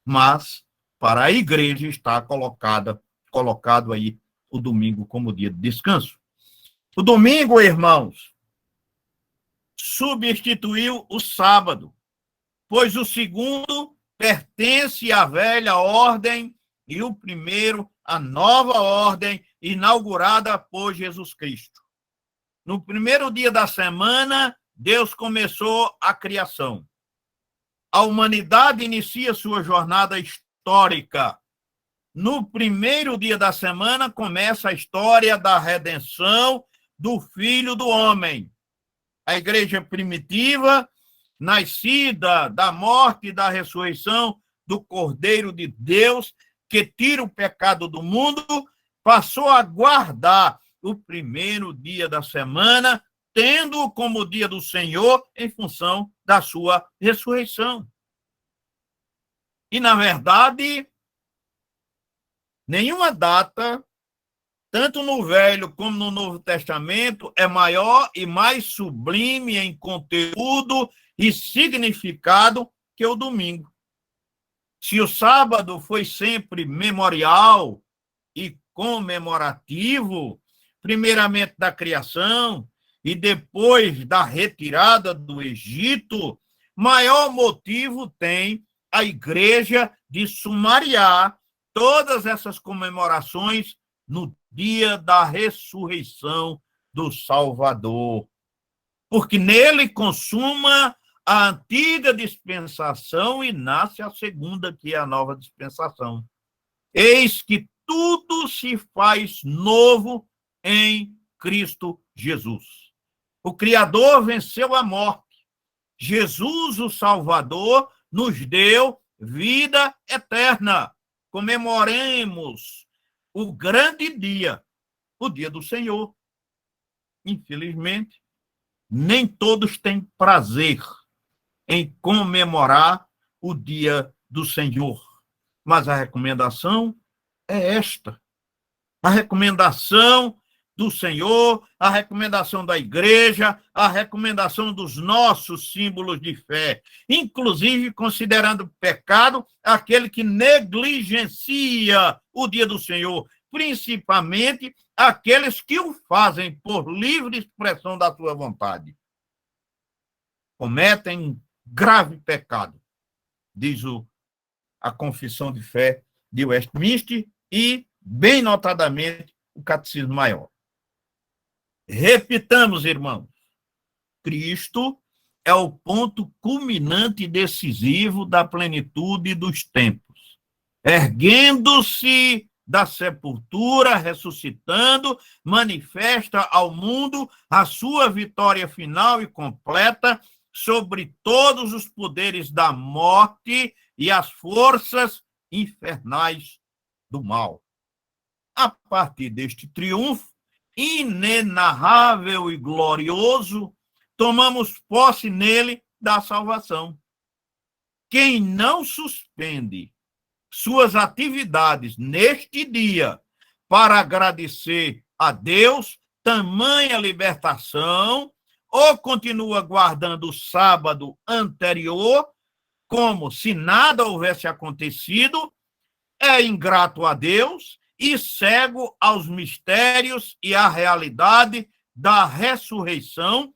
Mas para a igreja está colocado aí o domingo como dia de descanso. O domingo, irmãos, substituiu o sábado, pois o segundo pertence à velha ordem e o primeiro à nova ordem inaugurada por Jesus Cristo. No primeiro dia da semana, Deus começou a criação. A humanidade inicia sua jornada histórica. No primeiro dia da semana, começa a história da redenção do Filho do Homem. A igreja primitiva, nascida da morte e da ressurreição do Cordeiro de Deus, que tira o pecado do mundo, passou a guardar o primeiro dia da semana, tendo-o como dia do Senhor em função da sua ressurreição. E, na verdade, nenhuma data, tanto no Velho como no Novo Testamento, é maior e mais sublime em conteúdo e significado que o domingo. Se o sábado foi sempre memorial e comemorativo, primeiramente da criação e depois da retirada do Egito, maior motivo tem a igreja de sumariar todas essas comemorações no dia da ressurreição do Salvador, porque nele consuma a antiga dispensação e nasce a segunda, que é a nova dispensação. Eis que tudo se faz novo em Cristo Jesus. O Criador venceu a morte. Jesus, o Salvador, nos deu vida eterna. Comemoremos o grande dia, o dia do Senhor. Infelizmente, nem todos têm prazer em comemorar o dia do Senhor. Mas a recomendação é esta. A recomendação do Senhor, a recomendação da igreja, a recomendação dos nossos símbolos de fé, inclusive considerando pecado aquele que negligencia o dia do Senhor, principalmente aqueles que o fazem por livre expressão da sua vontade. Cometem grave pecado, diz a Confissão de Fé de Westminster e, bem notadamente, o Catecismo Maior. Repitamos, irmãos, Cristo é o ponto culminante e decisivo da plenitude dos tempos. Erguendo-se da sepultura, ressuscitando, manifesta ao mundo a sua vitória final e completa sobre todos os poderes da morte e as forças infernais do mal. A partir deste triunfo inenarrável e glorioso, tomamos posse nele da salvação. Quem não suspende suas atividades neste dia para agradecer a Deus tamanha libertação, ou continua guardando o sábado anterior, como se nada houvesse acontecido, é ingrato a Deus e cego aos mistérios e à realidade da ressurreição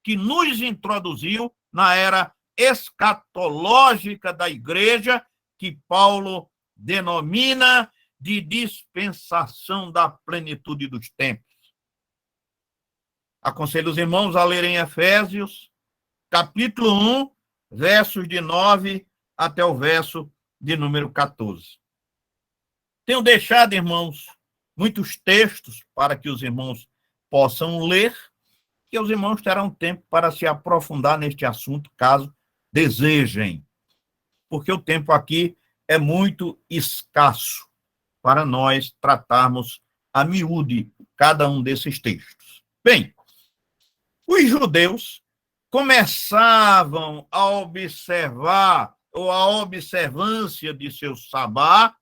que nos introduziu na era escatológica da igreja, que Paulo denomina de dispensação da plenitude dos tempos. Aconselho os irmãos a lerem Efésios, capítulo 1, versos de 9 até o verso de número 14. Tenho deixado, irmãos, muitos textos para que os irmãos possam ler, que os irmãos terão tempo para se aprofundar neste assunto, caso desejem, porque o tempo aqui é muito escasso para nós tratarmos a miúde cada um desses textos. Bem, os judeus começavam a observar, ou a observância de seu sábado,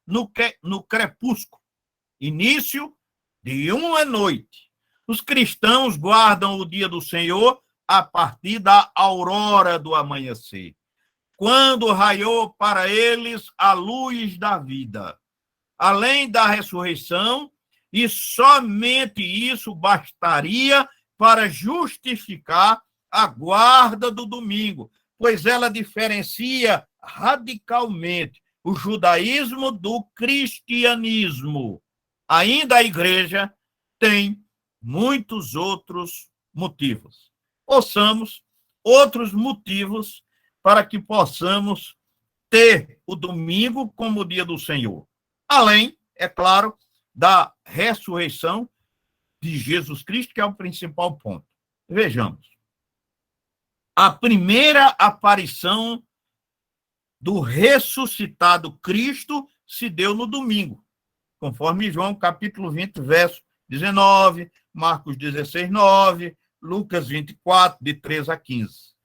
no crepúsculo, início de uma noite. Os cristãos guardam o dia do Senhor a partir da aurora do amanhecer, quando raiou para eles a luz da vida, além da ressurreição, e somente isso bastaria para justificar a guarda do domingo, pois ela diferencia radicalmente o judaísmo do cristianismo. Ainda a igreja tem muitos outros motivos. Ouçamos outros motivos para que possamos ter o domingo como dia do Senhor. Além, é claro, da ressurreição de Jesus Cristo, que é o principal ponto. Vejamos. A primeira aparição do ressuscitado Cristo se deu no domingo, conforme João capítulo 20, verso 19, Marcos 16, 9, Lucas 24, de 3 a 15.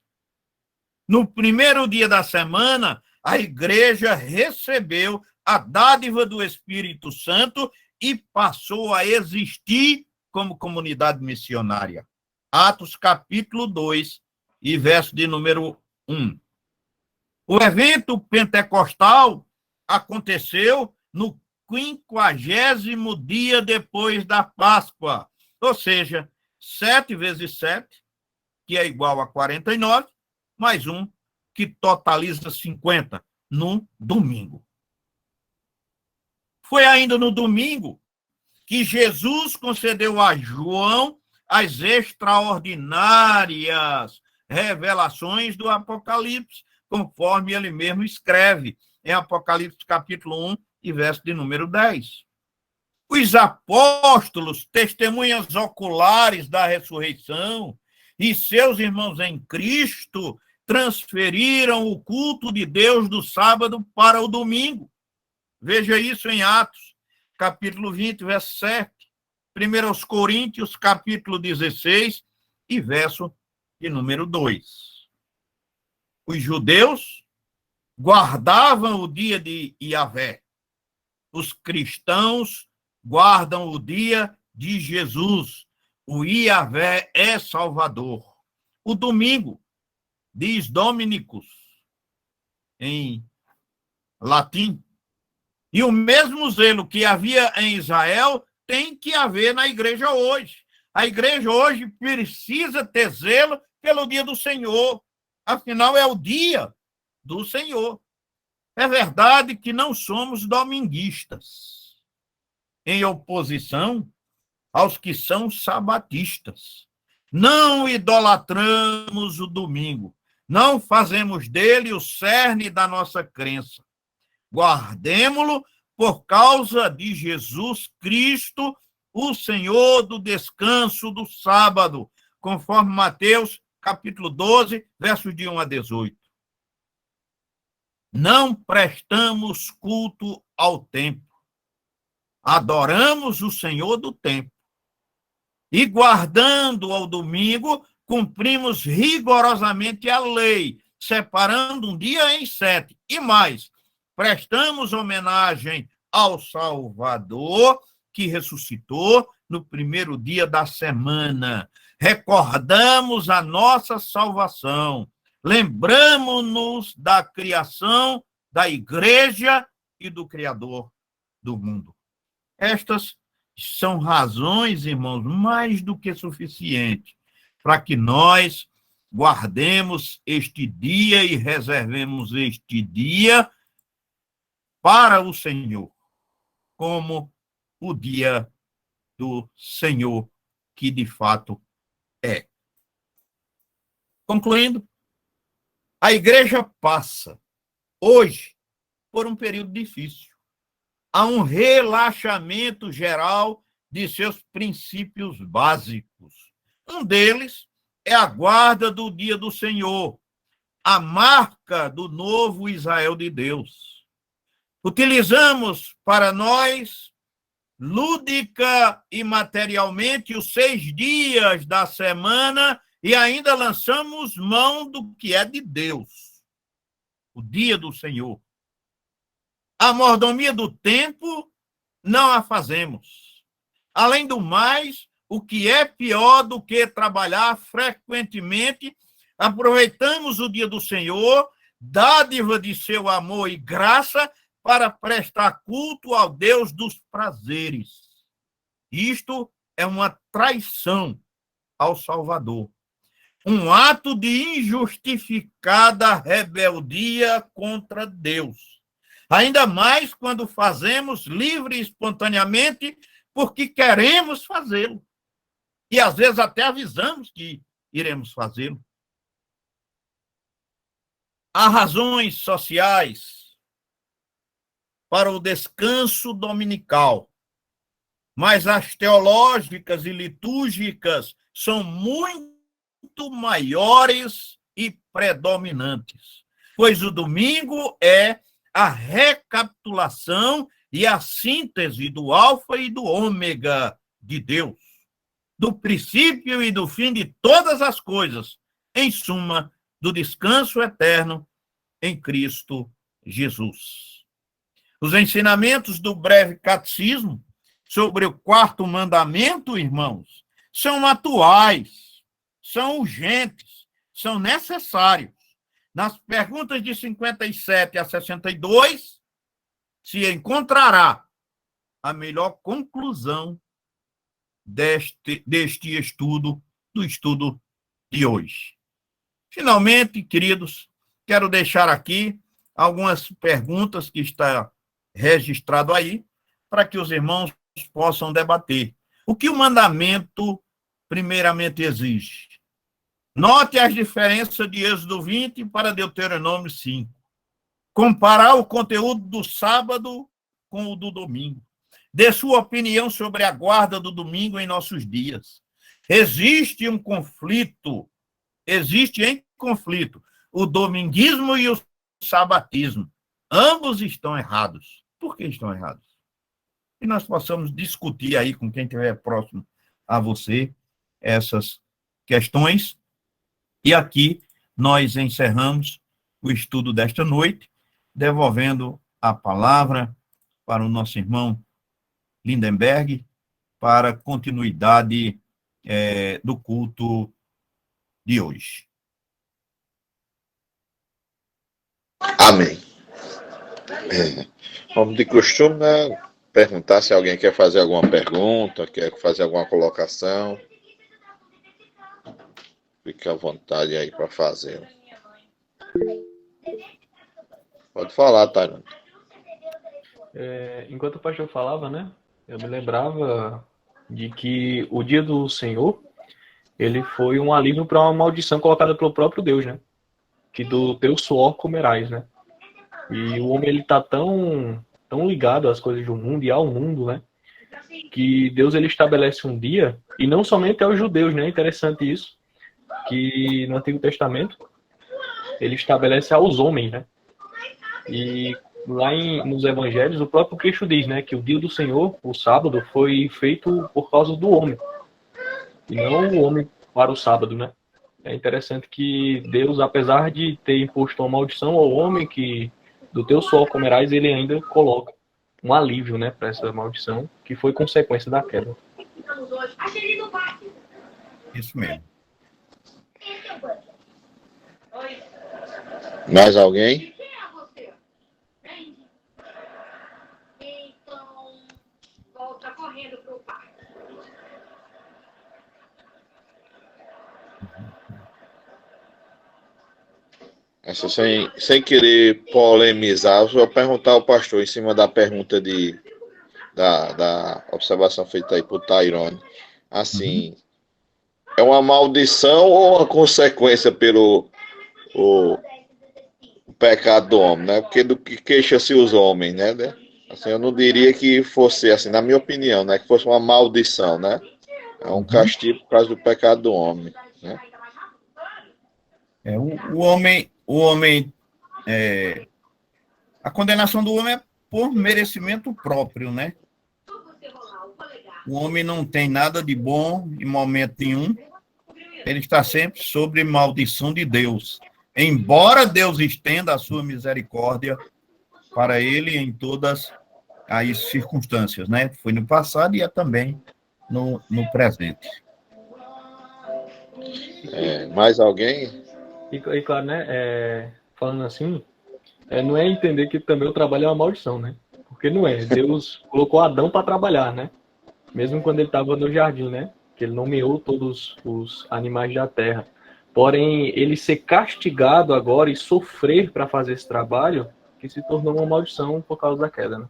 No primeiro dia da semana, a igreja recebeu a dádiva do Espírito Santo e passou a existir como comunidade missionária. Atos capítulo 2 e verso de número 1. O evento pentecostal aconteceu no 50º dia depois da Páscoa, ou seja, 7 vezes 7, que é igual a 49, mais um, que totaliza 50, no domingo. Foi ainda no domingo que Jesus concedeu a João as extraordinárias revelações do Apocalipse, conforme ele mesmo escreve em Apocalipse capítulo 1 e verso de número 10. Os apóstolos, testemunhas oculares da ressurreição, e seus irmãos em Cristo transferiram o culto de Deus do sábado para o domingo. Veja isso em Atos, capítulo 20, verso 7. 1 Coríntios, capítulo 16 e verso de número 2. Os judeus guardavam o dia de Yahvé. Os cristãos guardam o dia de Jesus. O Yahvé é Salvador. O domingo, diz Dominicus, em latim. E o mesmo zelo que havia em Israel tem que haver na igreja hoje. A igreja hoje precisa ter zelo pelo dia do Senhor. Afinal, é o dia do Senhor. É verdade que não somos dominguistas, em oposição aos que são sabatistas. Não idolatramos o domingo, não fazemos dele o cerne da nossa crença. Guardemo-lo por causa de Jesus Cristo, o Senhor do descanso do sábado, conforme Mateus, capítulo 12, versos de 1 a 18. Não prestamos culto ao templo. Adoramos o Senhor do templo. E guardando ao domingo, cumprimos rigorosamente a lei, separando um dia em 7. E mais, prestamos homenagem ao Salvador, que ressuscitou no primeiro dia da semana. Recordamos a nossa salvação. Lembramos-nos da criação da igreja e do Criador do mundo. Estas são razões, irmãos, mais do que suficientes para que nós guardemos este dia e reservemos este dia para o Senhor, como o dia do Senhor, que de fato é. Concluindo, a igreja passa, hoje, por um período difícil. Há um relaxamento geral de seus princípios básicos. Um deles é a guarda do dia do Senhor, a marca do novo Israel de Deus. Utilizamos para nós, lúdica e materialmente, os 6 dias da semana e ainda lançamos mão do que é de Deus, o dia do Senhor. A mordomia do tempo não a fazemos. Além do mais, o que é pior do que trabalhar frequentemente, aproveitamos o dia do Senhor, dádiva de seu amor e graça, para prestar culto ao Deus dos prazeres. Isto é uma traição ao Salvador. Um ato de injustificada rebeldia contra Deus. Ainda mais quando fazemos livre e espontaneamente porque queremos fazê-lo. E às vezes até avisamos que iremos fazê-lo. Há razões sociais para o descanso dominical, mas as teológicas e litúrgicas são muito maiores e predominantes, pois o domingo é a recapitulação e a síntese do alfa e do ômega de Deus, do princípio e do fim de todas as coisas, em suma, do descanso eterno em Cristo Jesus. Os ensinamentos do breve catecismo sobre o 4º mandamento, irmãos, são atuais, são urgentes, são necessários. Nas perguntas de 57 a 62, se encontrará a melhor conclusão deste estudo, do estudo de hoje. Finalmente, queridos, quero deixar aqui algumas perguntas que está registrado aí, para que os irmãos possam debater. O que o mandamento primeiramente exige? Note as diferenças de Êxodo 20 para Deuteronômio 5. Comparar o conteúdo do sábado com o do domingo. Dê sua opinião sobre a guarda do domingo em nossos dias. Existe em conflito o dominguismo e o sabatismo. Ambos estão errados. Por que estão errados? E nós possamos discutir aí com quem estiver próximo a você essas questões. E aqui nós encerramos o estudo desta noite, devolvendo a palavra para o nosso irmão Lindenberg, para continuidade do culto de hoje. Amém. Como de costume, né? Perguntar se alguém quer fazer alguma pergunta, quer fazer alguma colocação. Fique à vontade aí para fazer. Pode falar, Tairone. Enquanto o pastor falava, né? Eu me lembrava de que o dia do Senhor, ele foi um alívio para uma maldição colocada pelo próprio Deus, né? Que do teu suor comerás, né? E o homem, ele tá tão tão ligado às coisas do mundo e ao mundo, né? Que Deus ele estabelece um dia, e não somente aos judeus, né? É interessante isso, que no Antigo Testamento ele estabelece aos homens, né? E lá nos Evangelhos o próprio Cristo diz, né, que o dia do Senhor, o sábado, foi feito por causa do homem, e não o homem para o sábado, né? É interessante que Deus, apesar de ter imposto uma maldição ao homem, que do teu suor comerás, ele ainda coloca um alívio, né, para essa maldição, que foi consequência da queda. Isso mesmo. Mais alguém? Essa sem querer polemizar, eu vou perguntar ao pastor em cima da pergunta da observação feita aí por Tairone. Assim, é uma maldição ou uma consequência pelo o pecado do homem, né? Porque do que queixa-se os homens, né? Assim, eu não diria que fosse, assim, na minha opinião, né? Que fosse uma maldição, né? É um castigo por causa do pecado do homem, né? O homem, a condenação do homem é por merecimento próprio, né? O homem não tem nada de bom em momento nenhum. Ele está sempre sob maldição de Deus. Embora Deus estenda a sua misericórdia para ele em todas as circunstâncias, né? Foi no passado e é também no presente. Mais alguém? E claro, né, falando assim, não é entender que também o trabalho é uma maldição, né? Porque não é. Deus colocou Adão para trabalhar, né? Mesmo quando ele estava no jardim, né? Que ele nomeou todos os animais da terra. Porém, ele ser castigado agora e sofrer para fazer esse trabalho, que se tornou uma maldição por causa da queda, né?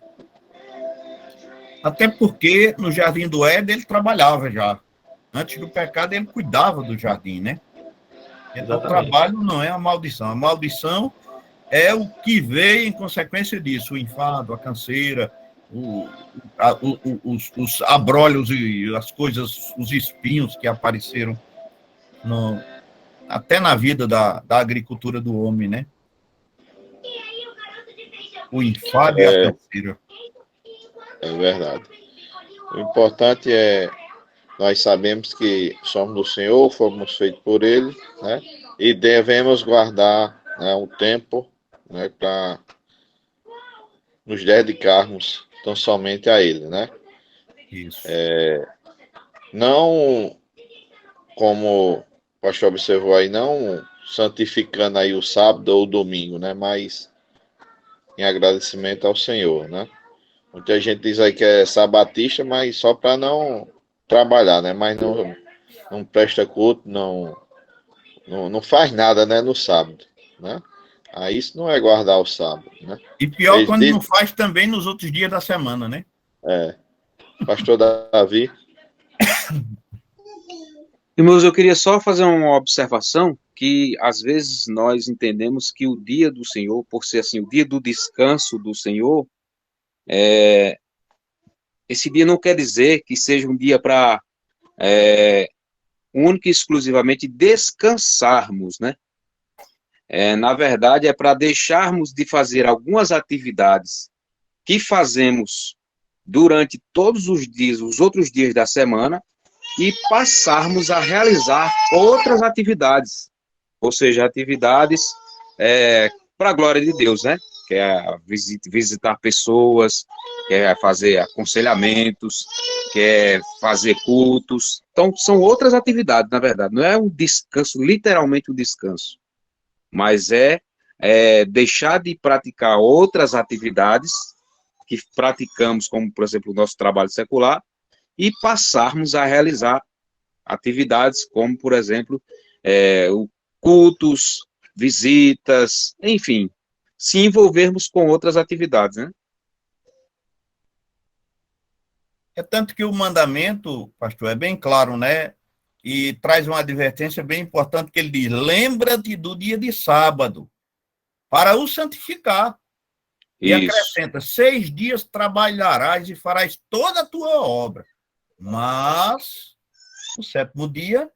Até porque no jardim do Éden ele trabalhava já. Antes do pecado ele cuidava do jardim, né? Então o trabalho não é a maldição. A maldição é o que veio em consequência disso. O enfado, a canseira, os abrolhos e as coisas, os espinhos que apareceram até na vida da agricultura do homem, né? O enfado e a canseira. É verdade. O importante é nós sabemos que somos do Senhor, fomos feitos por Ele, né? E devemos guardar, né, um tempo, né, para nos dedicarmos tão somente a Ele, né? Isso. Não, como o pastor observou aí, não santificando aí o sábado ou o domingo, né? Mas em agradecimento ao Senhor, né? Muita gente diz aí que é sabatista, mas só para não trabalhar, né? Mas não presta culto, não faz nada, né? No sábado, né? Aí isso não é guardar o sábado, né? E pior quando não faz também nos outros dias da semana, né? Pastor Davi. Irmãos, eu queria só fazer uma observação que às vezes nós entendemos que o dia do Senhor, por ser assim, o dia do descanso do Senhor, esse dia não quer dizer que seja um dia para único e exclusivamente descansarmos, né? Na verdade, é para deixarmos de fazer algumas atividades que fazemos durante todos os dias, os outros dias da semana, e passarmos a realizar outras atividades, ou seja, atividades para a glória de Deus, né? Que é visitar pessoas, que é fazer aconselhamentos, que é fazer cultos. Então, são outras atividades, na verdade. Não é um descanso, literalmente um descanso, mas é deixar de praticar outras atividades que praticamos, como, por exemplo, o nosso trabalho secular, e passarmos a realizar atividades como, por exemplo, cultos, visitas, enfim, se envolvermos com outras atividades, né? É tanto que o mandamento, pastor, é bem claro, né? E traz uma advertência bem importante que ele diz: lembra-te do dia de sábado para o santificar. E Isso. acrescenta: 6 dias trabalharás e farás toda a tua obra. Mas o 7º dia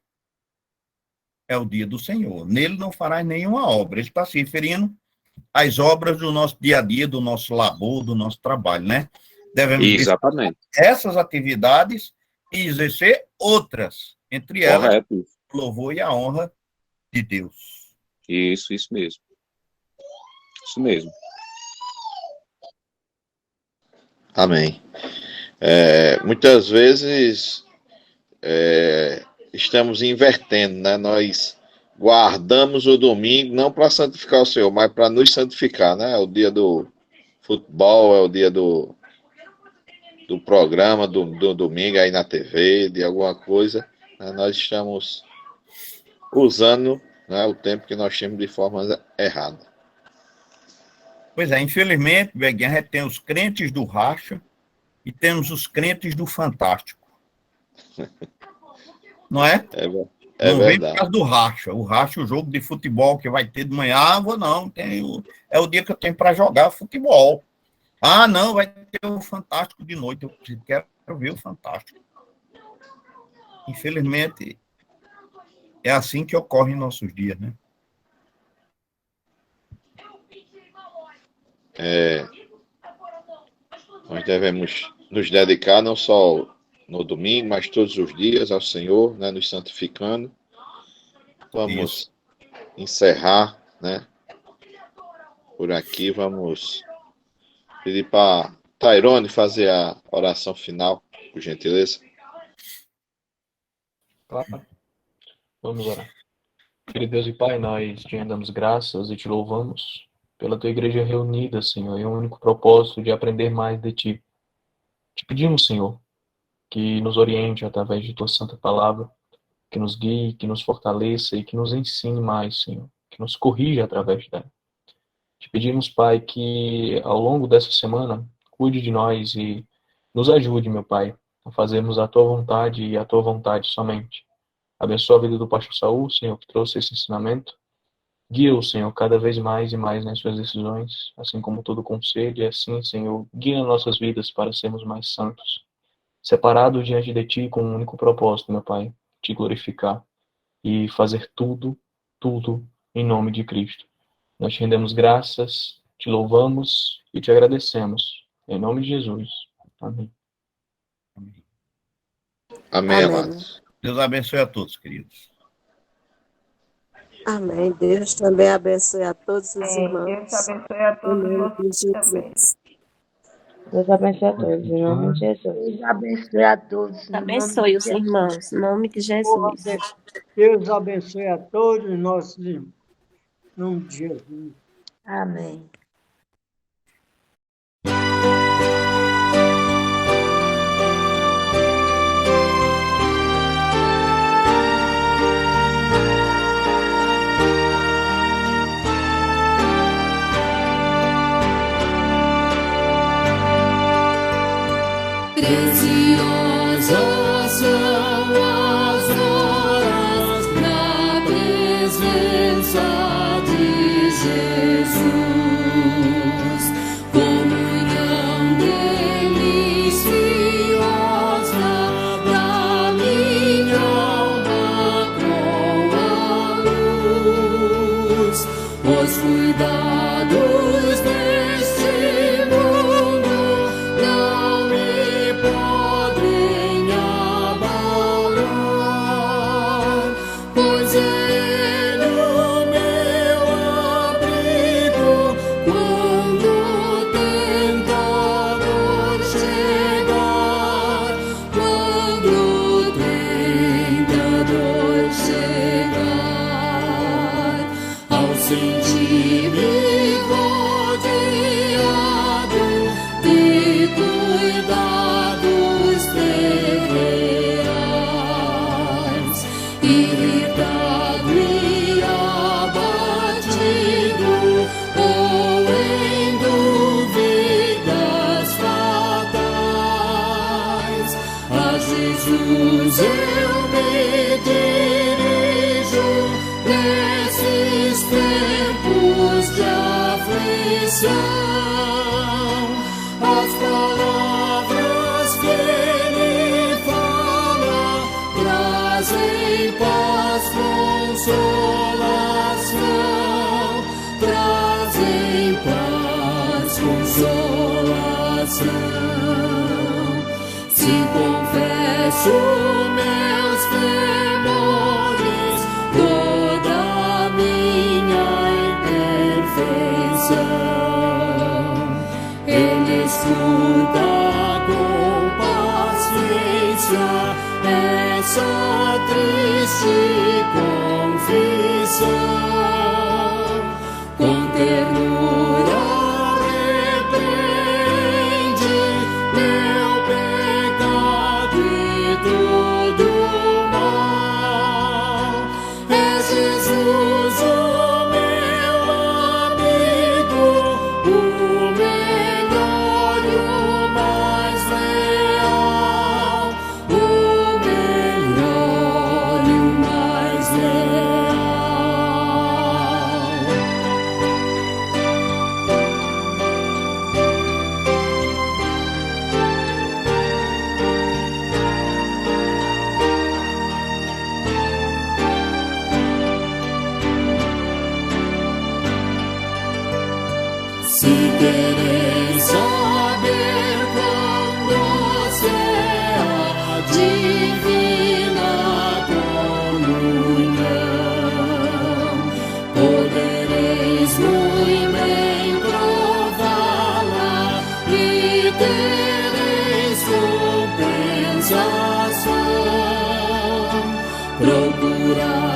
é o dia do Senhor. Nele não farás nenhuma obra. Ele está se referindo às obras do nosso dia a dia, do nosso labor, do nosso trabalho, né? Devemos Exatamente. essas atividades e exercer outras, entre elas Correto. o louvor e a honra de Deus. Isso mesmo. Isso mesmo. Amém. Muitas vezes estamos invertendo, né? Nós guardamos o domingo não para santificar o Senhor, mas para nos santificar, né? É o dia do futebol, é o dia do programa do domingo aí na TV, de alguma coisa, né? Nós estamos usando, né, o tempo que nós temos de forma errada. Pois é, infelizmente, Beguinha, a gente tem os crentes do racha e temos os crentes do fantástico. Não é? É Não vem por verdade. causa do racha. O racha, o jogo de futebol que vai ter de manhã. Ah, vou não. É o dia que eu tenho para jogar futebol. Ah, não, vai ter o Fantástico de noite. Eu quero ver o Fantástico. Infelizmente, é assim que ocorre em nossos dias, né? Nós devemos nos dedicar não só no domingo, mas todos os dias ao Senhor, né, nos santificando. Vamos encerrar, né? Por aqui, vamos pedir para Tairone fazer a oração final, por gentileza. Claro. Vamos orar. Querido Deus e Pai, nós te damos graças e te louvamos pela tua igreja reunida, Senhor, em um único propósito de aprender mais de ti. Te pedimos, Senhor, que nos oriente através de tua santa palavra, que nos guie, que nos fortaleça e que nos ensine mais, Senhor, que nos corrija através dela. Te pedimos, Pai, que ao longo dessa semana cuide de nós e nos ajude, meu Pai, a fazermos a tua vontade e a tua vontade somente. Abençoa a vida do pastor Saul, Senhor, que trouxe esse ensinamento. Guia-o, Senhor, cada vez mais e mais nas suas decisões, assim como todo conselho, e assim, Senhor, guia nossas vidas para sermos mais santos, separados diante de Ti com um único propósito, meu Pai, Te glorificar e fazer tudo em nome de Cristo. Nós te rendemos graças, te louvamos e te agradecemos. Em nome de Jesus. Amém. Amém, amados. Deus abençoe a todos, queridos. Amém. Deus também abençoe a todos os irmãos. Deus abençoe a todos Em nome de vocês também. Jesus. Deus abençoe a todos, em nome de Jesus. Deus abençoe a todos. Abençoe os irmãos, em nome de Jesus. Deus abençoe a todos os nossos irmãos. Em nome de Jesus. Amém. Preciosas são as horas na presença de Jesus. Comunhão deliciosa da minha alma com a luz. Os cuidados deste mundo não me podem abalar, pois Ele o meu abrigo quando o tentador chegar, quando o tentador chegar, ao sentir-me rodeado de cuidados terrenais, irritado e abatido, ou em dúvidas fatais, a Jesus eu me dirijo nesses tempos de aflição. As palavras que ele fala trazem paz, consolação, trazem paz, consolação. Se confesso meus temores, toda a minha imperfeição, Ele escuta com paciência essa triste confissão, com ternura repreende meu pecado e todo mal. É Jesus o meu amigo, o melhor e o mais leal, o melhor e o mais leal. Se quereis saber quão doce é a divina comunhão, podereis muito bem prová-la e tereis compensação. Procurai